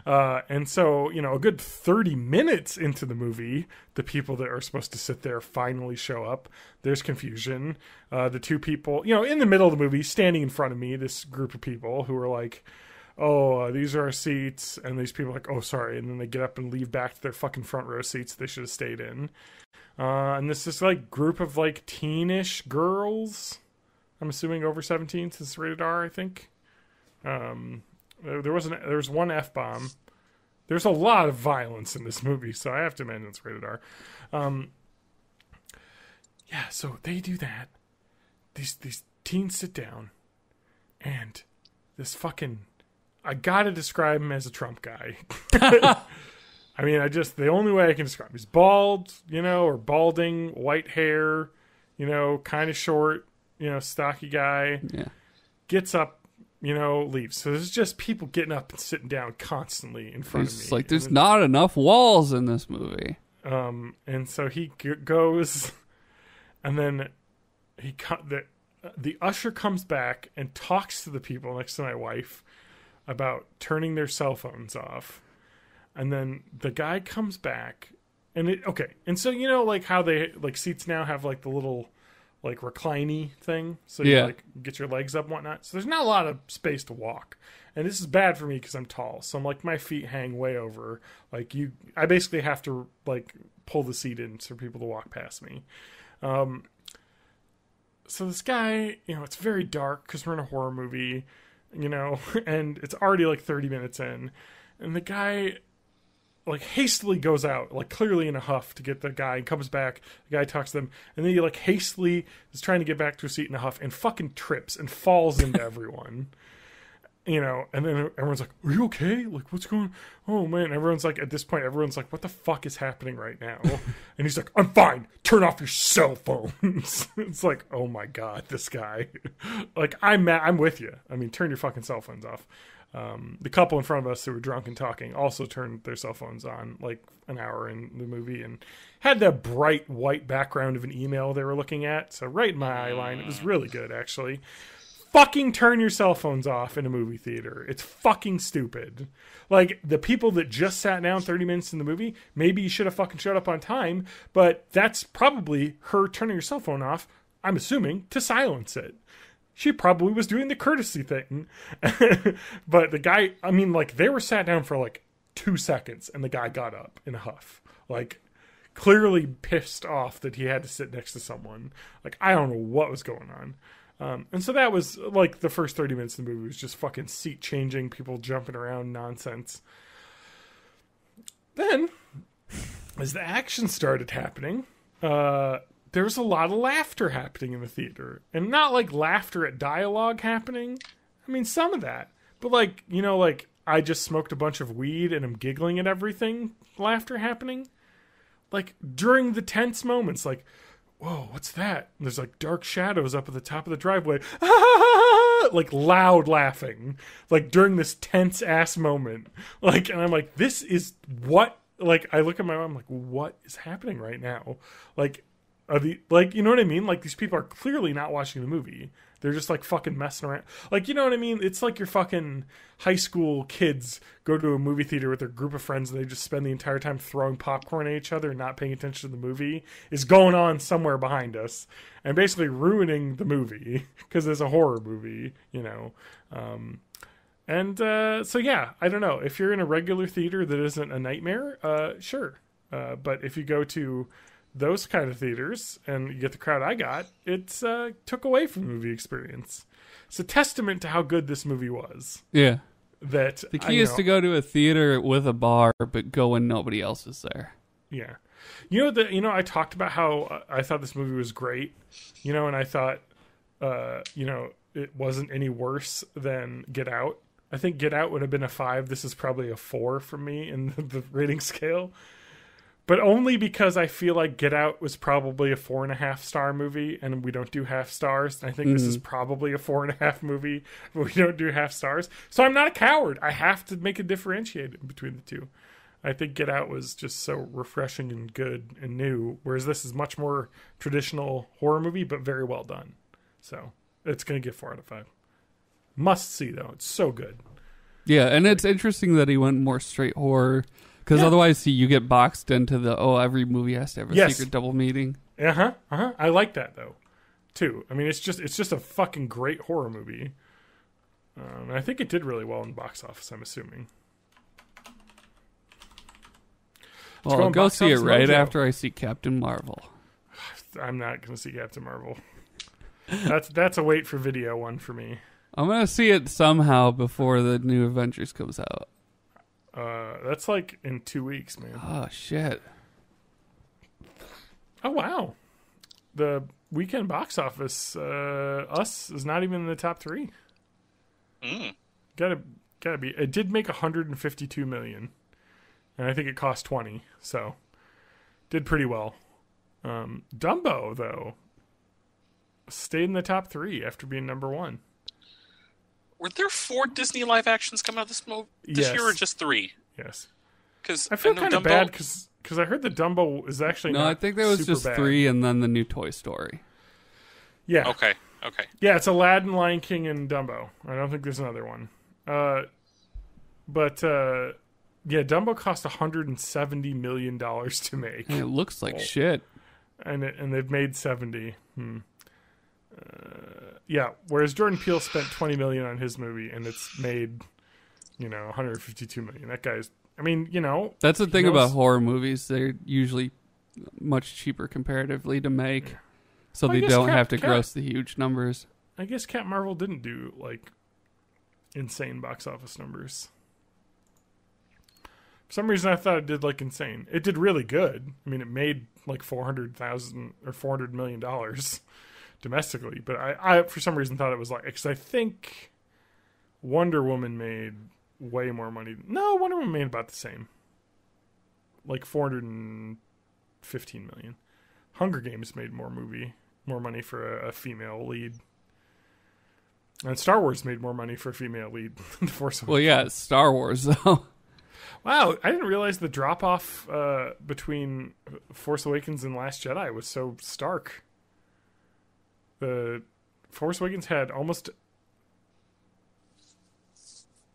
And so, a good 30 minutes into the movie, the people that are supposed to sit there finally show up. There's confusion. The two people, in the middle of the movie, standing in front of me, this group of people who are like, oh, these are our seats. And these people are like, oh, sorry. And then they get up and leave back to their fucking front row seats they should have stayed in. And this like group of like teenish girls, I'm assuming over 17 since it's rated R, I think. There was one F-bomb. There's a lot of violence in this movie, so I have to imagine it's rated R. Yeah, so they do that. These teens sit down, and this fucking... I gotta describe him as a Trump guy. I mean, the only way I can describe him. He's bald, or balding, white hair, kind of short, stocky guy. Yeah. Gets up, leaves. So there's just people getting up and sitting down constantly in front of me. It's like there's not enough walls in this movie. And so he goes, and then the usher comes back and talks to the people next to my wife about turning their cell phones off. And then the guy comes back, and so like how they like seats now have like the little like recliney thing, so you like get your legs up and whatnot. So there's not a lot of space to walk, and this is bad for me because I'm tall. So I'm like my feet hang way over. Like I basically have to like pull the seat in for people to walk past me. So this guy, it's very dark because we're in a horror movie, and it's already like 30 minutes in, and the guy like hastily goes out, like clearly in a huff to get the guy, and comes back. The guy talks to them, and then he like hastily is trying to get back to a seat in a huff and fucking trips and falls into everyone. And then everyone's like, are you okay? Like, what's going on? Oh man. Everyone's like, at this point, everyone's like, what the fuck is happening right now? And he's like, I'm fine. Turn off your cell phones. It's like, oh my God, this guy. Like, I'm with you. I mean, turn your fucking cell phones off. The couple in front of us who were drunk and talking also turned their cell phones on like an hour in the movie and had that bright white background of an email they were looking at. So right in my eye line, it was really good, actually. Fucking turn your cell phones off in a movie theater. It's fucking stupid. Like, the people that just sat down 30 minutes in the movie, maybe you should have fucking showed up on time, but that's probably her turning her cell phone off, I'm assuming, to silence it. She probably was doing the courtesy thing. But the guy, I mean, like, they were sat down for like 2 seconds, and the guy got up in a huff. Like, clearly pissed off that he had to sit next to someone. Like, I don't know what was going on. And so that was like the first 30 minutes of the movie was just fucking seat changing, people jumping around nonsense. Then, as the action started happening, there was a lot of laughter happening in the theater. And not like laughter at dialogue happening. I mean, some of that. But like, like I just smoked a bunch of weed and I'm giggling at everything. Laughter happening. Like during the tense moments, like, whoa, what's that? And there's like dark shadows up at the top of the driveway. Like loud laughing. Like during this tense ass moment. Like, and I'm like, this is what, like, I look at my mom, I'm like, what is happening right now? Like, like, you know what I mean? Like, these people are clearly not watching the movie. They're just like fucking messing around. Like, you know what I mean? It's like your fucking high school kids go to a movie theater with their group of friends and they just spend the entire time throwing popcorn at each other and not paying attention to the movie is going on somewhere behind us and basically ruining the movie because it's a horror movie, And And so yeah, I don't know. If you're in a regular theater that isn't a nightmare, sure. But if you go to those kind of theaters and you get the crowd I got, it's took away from the movie experience. It's a testament to how good this movie was. Yeah. That the key is to go to a theater with a bar, but go when nobody else is there. Yeah. I talked about how I thought this movie was great, and I thought, it wasn't any worse than Get Out. I think Get Out would have been a 5. This is probably a 4 from me in the rating scale. But only because I feel like Get Out was probably a 4.5 star movie, and we don't do half stars. And I think this is probably a 4.5 movie, but we don't do half stars. So I'm not a coward. I have to make a differentiation between the two. I think Get Out was just so refreshing and good and new, whereas this is much more traditional horror movie, but very well done. So it's going to get 4 out of 5. Must see, though. It's so good. Yeah, and it's interesting that he went more straight horror. Because otherwise, you get boxed into every movie has to have a secret double meeting. I like that though, too. I mean, it's just a fucking great horror movie. And I think it did really well in the box office. I'm assuming. Well, I'll go see it right after I see Captain Marvel. I'm not going to see Captain Marvel. That's a wait for video one for me. I'm going to see it somehow before the new Avengers comes out. That's like in 2 weeks, man. Oh, shit. Oh, wow. The weekend box office, Us is not even in the top 3. Gotta be. It did make $152 million, and I think it cost 20, so did pretty well. Dumbo, though, stayed in the top 3 after being number 1. Were there 4 Disney live actions come out this year, or just 3? Yes. Because I feel kind of bad because I heard the Dumbo is actually not I think there was just bad. 3 and then the new Toy Story. Yeah. Okay. Yeah, it's Aladdin, Lion King, and Dumbo. I don't think there's another one. But Dumbo cost $170 million to make. And it looks like shit. And they've made 70. Whereas Jordan Peele spent $20 million on his movie, and it's made, $152 million. That guy's, that's the thing about horror movies. They're usually much cheaper comparatively to make, so they don't have to gross the huge numbers. I guess Captain Marvel didn't do, insane box office numbers. For some reason, I thought it did, insane. It did really good. I mean, it made, $400,000 or $400 million domestically, but I for some reason thought it was because I think Wonder Woman made way more money. No, Wonder Woman made about the same, $415 million. Hunger Games made more money for a female lead, and Star Wars made more money for a female lead than The Force Awakens. Well, yeah, it's Star Wars though. Wow, I didn't realize the drop off between Force Awakens and Last Jedi was so stark. The Force Awakens had almost...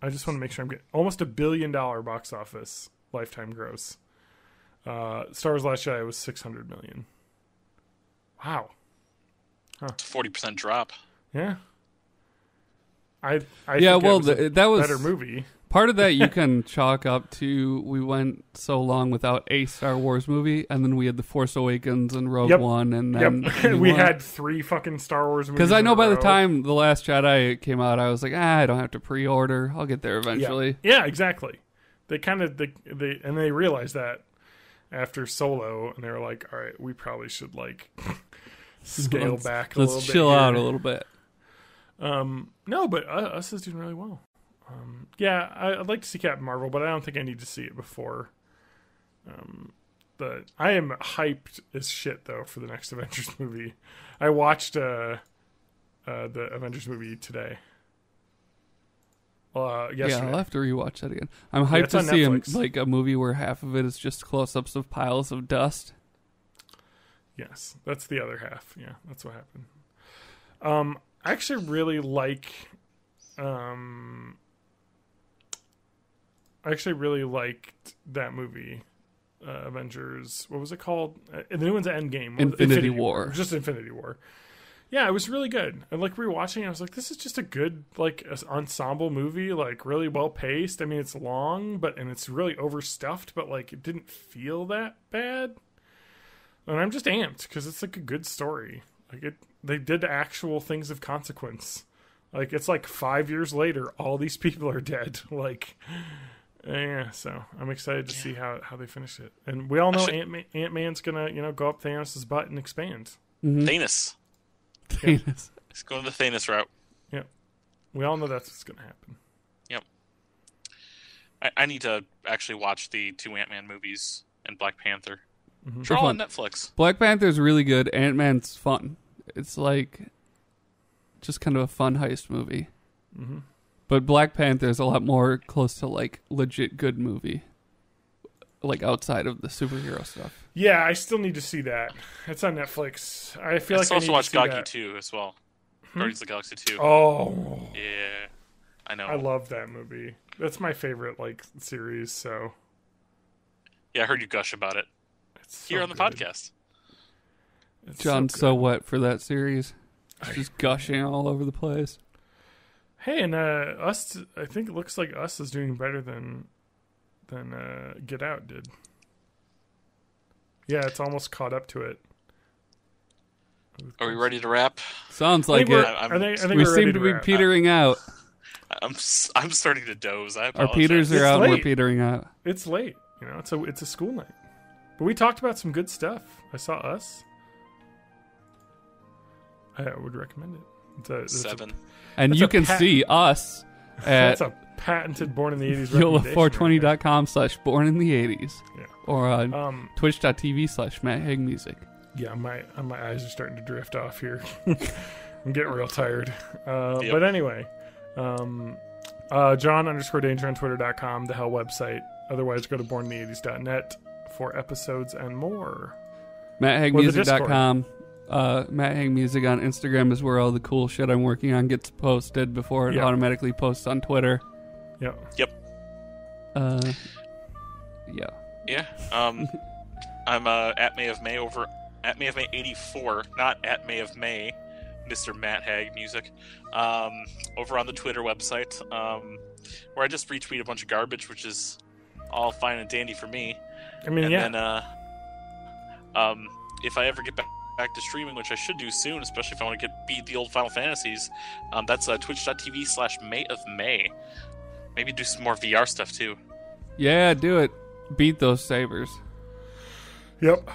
I just want to make sure I'm getting... Almost $1 billion box office lifetime gross. Star Wars Last Jedi was $600 million. Wow. Huh. It's a 40% drop. Yeah. I think that was better movie. Part of that you can chalk up to we went so long without a Star Wars movie, and then we had The Force Awakens and Rogue One, and then we had 3 fucking Star Wars movies. Because I know by the time The Last Jedi came out, I was like, I don't have to pre-order. I'll get there eventually. Yeah, exactly. They kind of they realized that after Solo, and they were like, all right, we probably should scale back a little bit. Let's chill out a little bit. No, but Us is doing really well. I'd like to see Captain Marvel, but I don't think I need to see it before. But I am hyped as shit though for the next Avengers movie. I watched the Avengers movie today. Yesterday. Yeah, I'll have to rewatch that again. I'm hyped to see a movie where half of it is just close-ups of piles of dust. Yes, that's the other half. Yeah, that's what happened. I actually really like. I actually really liked that movie, Avengers. What was it called? The new one's Endgame. Infinity War. Just Infinity War. Yeah, it was really good. And like rewatching it, I was like, this is just a good ensemble movie, like really well paced. I mean, it's long, and it's really overstuffed, but like it didn't feel that bad. And I'm just amped because it's like a good story. They did actual things of consequence. Like it's like 5 years later, all these people are dead. Like, yeah. So I'm excited to see how they finish it. And we all know Ant-Man's gonna go up Thanos' butt and expand. Mm-hmm. Thanos. He's going the Thanos route. Yep. We all know that's what's going to happen. Yep. I need to actually watch the 2 Ant-Man movies and Black Panther. Mm-hmm. They're all on Netflix. Black Panther's really good. Ant-Man's fun. It's like just kind of a fun heist movie. Mm-hmm. But Black Panther's a lot more close to like legit good movie. Like outside of the superhero stuff. Yeah, I still need to see that. It's on Netflix. I feel like I also need watch to see Goggy that. 2 as well. Guardians of the Galaxy 2. Oh. Yeah. I know. I love that movie. That's my favorite series, so. Yeah, I heard you gush about it. It's here on the podcast. John's so wet for that series. Just gushing all over the place. Hey, and Us, I think it looks like Us is doing better than Get Out did. Yeah, it's almost caught up to it. Are we ready to wrap? Sounds like it. I think we seem to be petering out. I'm starting to doze. I Our apologize. Peters are out. late. We're petering out. It's late. It's a school night. But we talked about some good stuff. I saw Us. I would recommend it. It's 7. And you can see us at that's a patented Born in the 80s YOLA420.com/Born in the 80s. Yeah. Or on twitch.tv/MattHaigMusic. Yeah, my eyes are starting to drift off here. I'm getting real tired. But anyway, John_Danger on Twitter.com, the Hell website. Otherwise, go to bornintheeighties.net for episodes and more. MattHaigMusic.com. Matt Haig Music on Instagram is where all the cool shit I'm working on gets posted before it automatically posts on Twitter. Yep. Yeah. Yeah. I'm at May of May over at May of May 84, not at May of May, Mr. Matt Haig Music. Over on the Twitter website, where I just retweet a bunch of garbage, which is all fine and dandy for me. I mean, and then if I ever get back to streaming, which I should do soon, especially if I want to beat the old Final Fantasies, that's twitch.tv/May of May. Maybe do some more VR stuff too. Yeah, do it. Beat those sabers. Yep.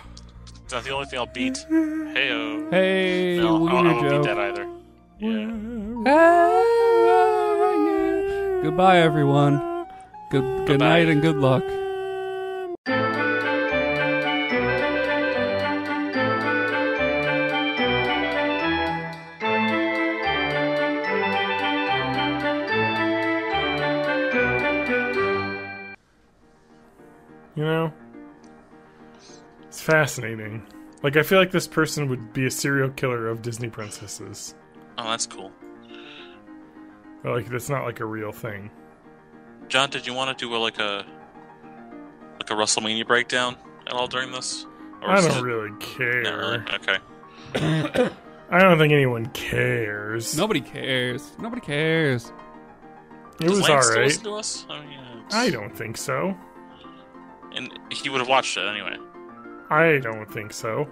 It's not the only thing I'll beat. Hey-o. Hey, no, I won't Joe. beat that either. Yeah. Goodbye, everyone. Good night and good luck. It's fascinating. Like, I feel like this person would be a serial killer of Disney princesses. Oh, that's cool. But, like, that's not like a real thing. John, did you want to do a WrestleMania breakdown at all during this? Or I don't really care. No, really? Okay. I don't think anyone cares. Nobody cares. Nobody cares. It was Lance alright. listen to us? I mean, I don't think so. And he would have watched it anyway. I don't think so.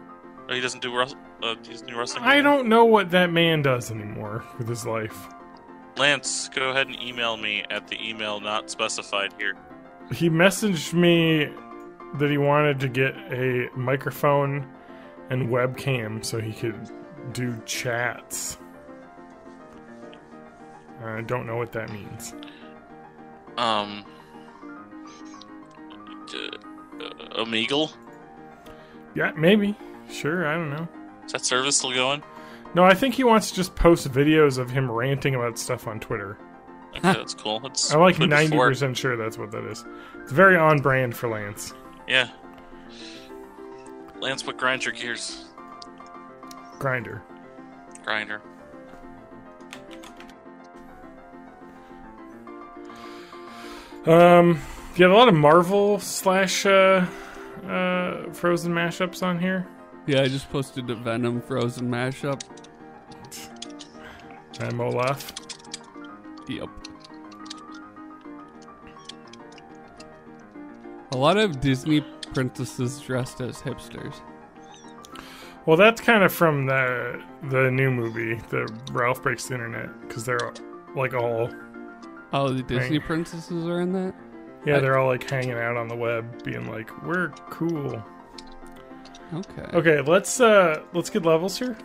Oh, he doesn't do wrestling. I don't know what that man does anymore with his life. Lance, go ahead and email me at the email not specified here. He messaged me that he wanted to get a microphone and webcam so he could do chats. I don't know what that means. Omegle? Yeah, maybe. Sure, I don't know. Is that service still going? No, I think he wants to just post videos of him ranting about stuff on Twitter. Okay, that's cool. I'm like 90% sure that's what that is. It's very on brand for Lance. Yeah. Lance, what grinds your gears? Grinder. You have a lot of Marvel / Frozen mashups on here. Yeah, I just posted a Venom Frozen mashup. I'm Olaf. Yep. A lot of Disney princesses dressed as hipsters. Well, that's kind of from the new movie, the Ralph Breaks the Internet, because they're like all... Oh, the Disney princesses are in that? Yeah, they're all like hanging out on the web, being like, "We're cool." Okay, let's get levels here.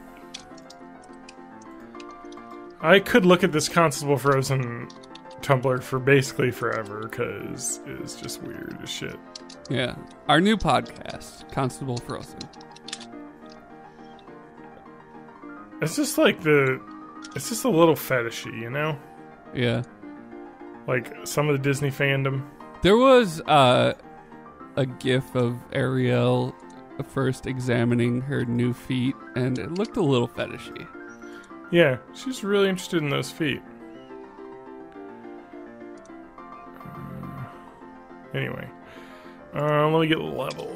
I could look at this Constable Frozen Tumblr for basically forever because it's just weird as shit. Yeah, our new podcast, Constable Frozen. It's just like it's just a little fetishy, you know? Yeah. Like some of the Disney fandom. There was a gif of Ariel first examining her new feet, and it looked a little fetishy. Yeah, she's really interested in those feet. Anyway, let me get level.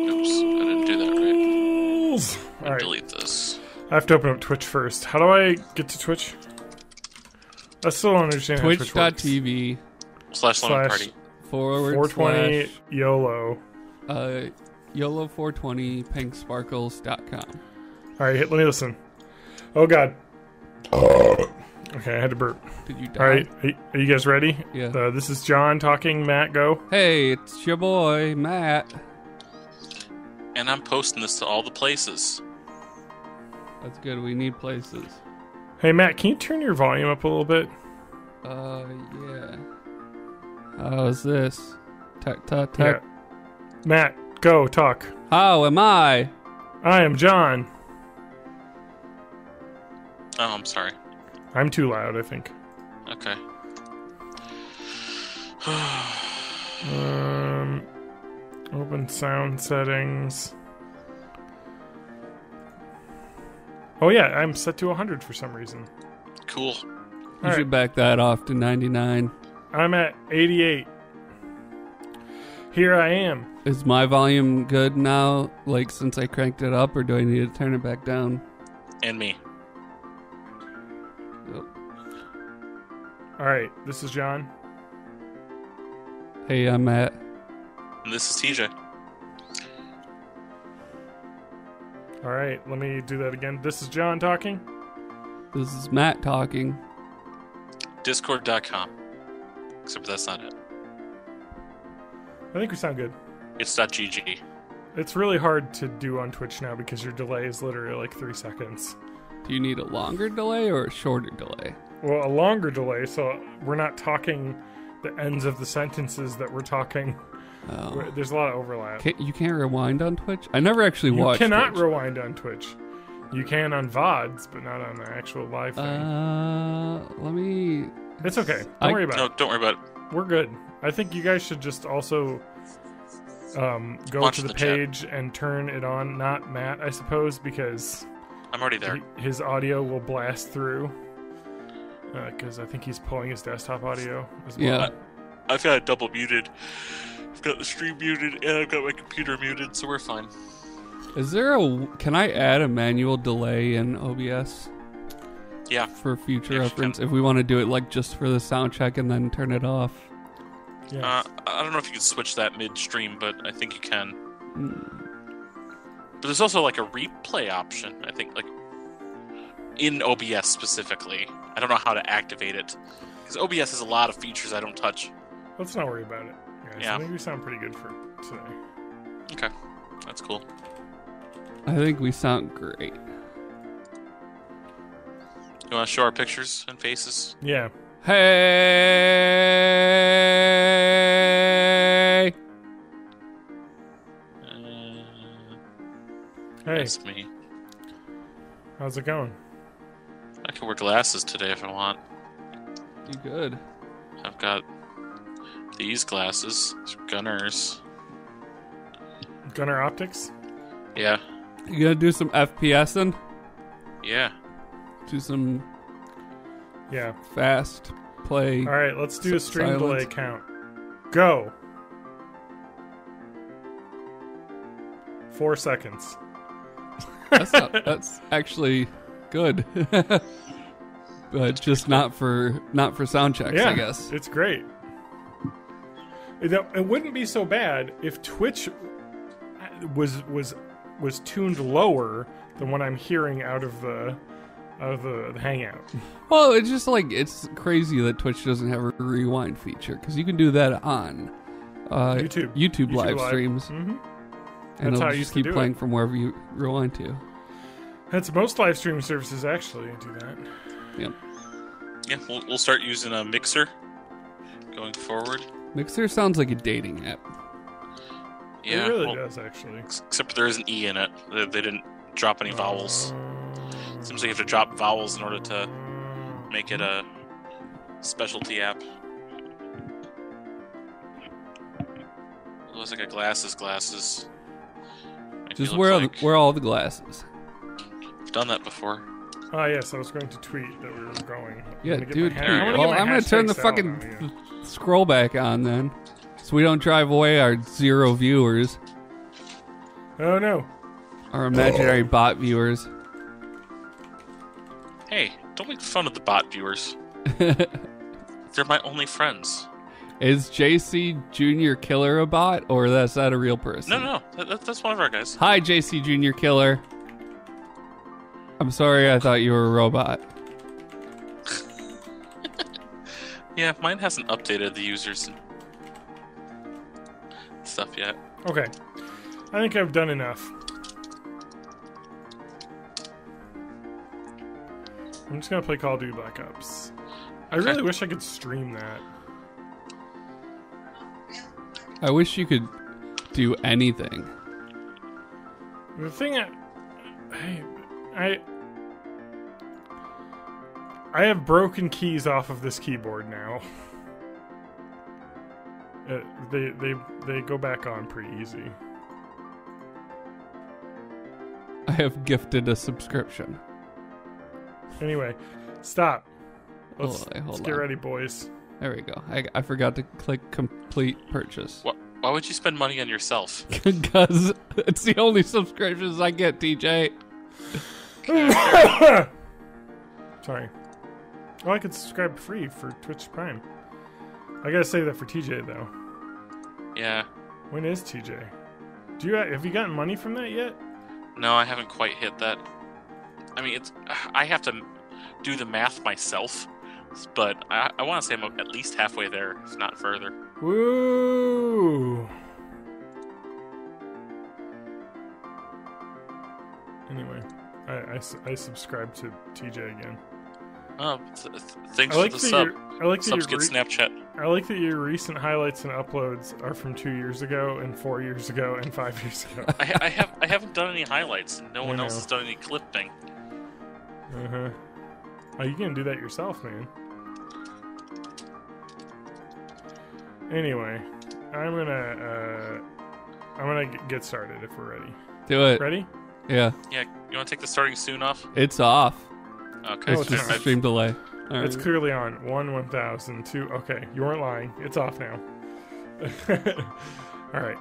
Oops, I didn't do that right. All right. Delete this. I have to open up Twitch first. How do I get to Twitch? I still don't understand how Twitch works. Twitch.tv /party. /420 YOLO. YOLO420pinksparkles.com. Alright, let me listen. Oh god. Okay, I had to burp. Did you die? Alright, are you guys ready? Yeah. This is John talking. Matt, go. Hey, it's your boy, Matt. And I'm posting this to all the places. That's good, we need places. Hey Matt, can you turn your volume up a little bit? Yeah. How's this? Tech. Yeah. Matt, go, talk. How am I? I am John. Oh, I'm sorry. I'm too loud, I think. Okay. Open sound settings. Oh yeah, I'm set to 100 for some reason. Cool. You should back that off to 99. I'm at 88. Here I am. Is my volume good now, like since I cranked it up, or do I need to turn it back down? And me. Yep. Alright, this is John. Hey, I'm Matt. And this is TJ. Alright, let me do that again. This is John talking. This is Matt talking. Discord.com. Except that's not it. I think we sound good. It's .gg. It's really hard to do on Twitch now because your delay is literally like 3 seconds. Do you need a longer delay or a shorter delay? Well, a longer delay, so we're not talking the ends of the sentences that we're talking. Oh. There's a lot of overlap. You can't rewind on Twitch? I never actually watched You cannot Twitch. rewind on Twitch. You can on VODs, but not on the actual live thing. Let me... It's okay. Don't worry about it. No, don't worry about it. We're good. I think you guys should just also go Watch to the the page and turn it on. Not Matt, I suppose, because I'm already there. his audio will blast through. Because I think he's pulling his desktop audio as well. Yeah. I've got it double muted. I've got the stream muted, and I've got my computer muted, so we're fine. Is there can I add a manual delay in OBS? Yeah. For future Yes, reference, if we want to do it like just for the sound check and then turn it off. Yeah. I don't know if you can switch that midstream, but I think you can. But there's also like a replay option, I think, like in OBS specifically. I don't know how to activate it. Because OBS has a lot of features I don't touch. Let's not worry about it, guys. Yeah. I think we sound pretty good for today. Okay. That's cool. I think we sound great. You want to show our pictures and faces? Yeah. Hey! Hey, That's me. how's it going? I can wear glasses today if I want. You good? I've got these glasses. These are Gunners. Gunner Optics? Yeah. You gonna do some FPSing? Yeah. Do some Yeah. fast play. Alright, let's do a stream silence. delay count. Go! 4 seconds. That's actually good. But just not for sound checks, I guess. It's great. It wouldn't be so bad if Twitch was tuned lower than what I'm hearing out of the Hangout. Well, it's just like, it's crazy that Twitch doesn't have a rewind feature, because you can do that on YouTube live streams. Mm-hmm. And it'll just keep playing from wherever you rewind to. That's most live streaming services actually do that. Yep. Yeah, we'll start using a Mixer going forward. Mixer sounds like a dating app. Yeah, it really does, actually. Except there is an E in it. They didn't drop any vowels. Seems like you have to drop vowels in order to make it a specialty app. Looks like a glasses. Just wear all the glasses. I've done that before. Oh, yes, I was going to tweet that we were going. Yeah, dude. Well, I'm going to turn the fucking scroll back on then, so we don't drive away our 0 viewers. Oh, no. Our imaginary bot viewers. Hey, don't make fun of the bot viewers. They're my only friends. Is JC Junior Killer a bot, or is that a real person? No. That's one of our guys. Hi, JC Junior Killer. I'm sorry, I thought you were a robot. Yeah, mine hasn't updated the users and stuff yet. Okay. I think I've done enough. I'm just going to play Call of Duty Black Ops. I really wish I could stream that. I wish you could do anything. The thing I have broken keys off of this keyboard now. They go back on pretty easy. I have gifted a subscription. Anyway, stop. Let's Hold get on. ready, boys. There we go. I forgot to click complete purchase. Why would you spend money on yourself? Because it's the only subscriptions I get, TJ. Sorry. Oh, I could subscribe free for Twitch Prime. I gotta say that for TJ though. Yeah. When is TJ? Have you gotten money from that yet? No, I haven't quite hit that. I mean, I have to do the math myself, but I want to say I'm at least halfway there, if not further. Woo! Anyway, I subscribe to TJ again. Oh, thanks for the sub. Subs get Snapchat. I like that your recent highlights and uploads are from 2 years ago, and 4 years ago, and 5 years ago. I haven't done any highlights. No one else has done any clipping. Uh-huh. Oh, you can do that yourself, man. Anyway, I'm gonna get started if we're ready. Do it. Ready? Yeah. Yeah, you want to take the starting soon off? It's off. Okay. It's just a stream delay. All It's right. clearly on. 1,000, 2. Okay, you weren't lying. It's off now. All right.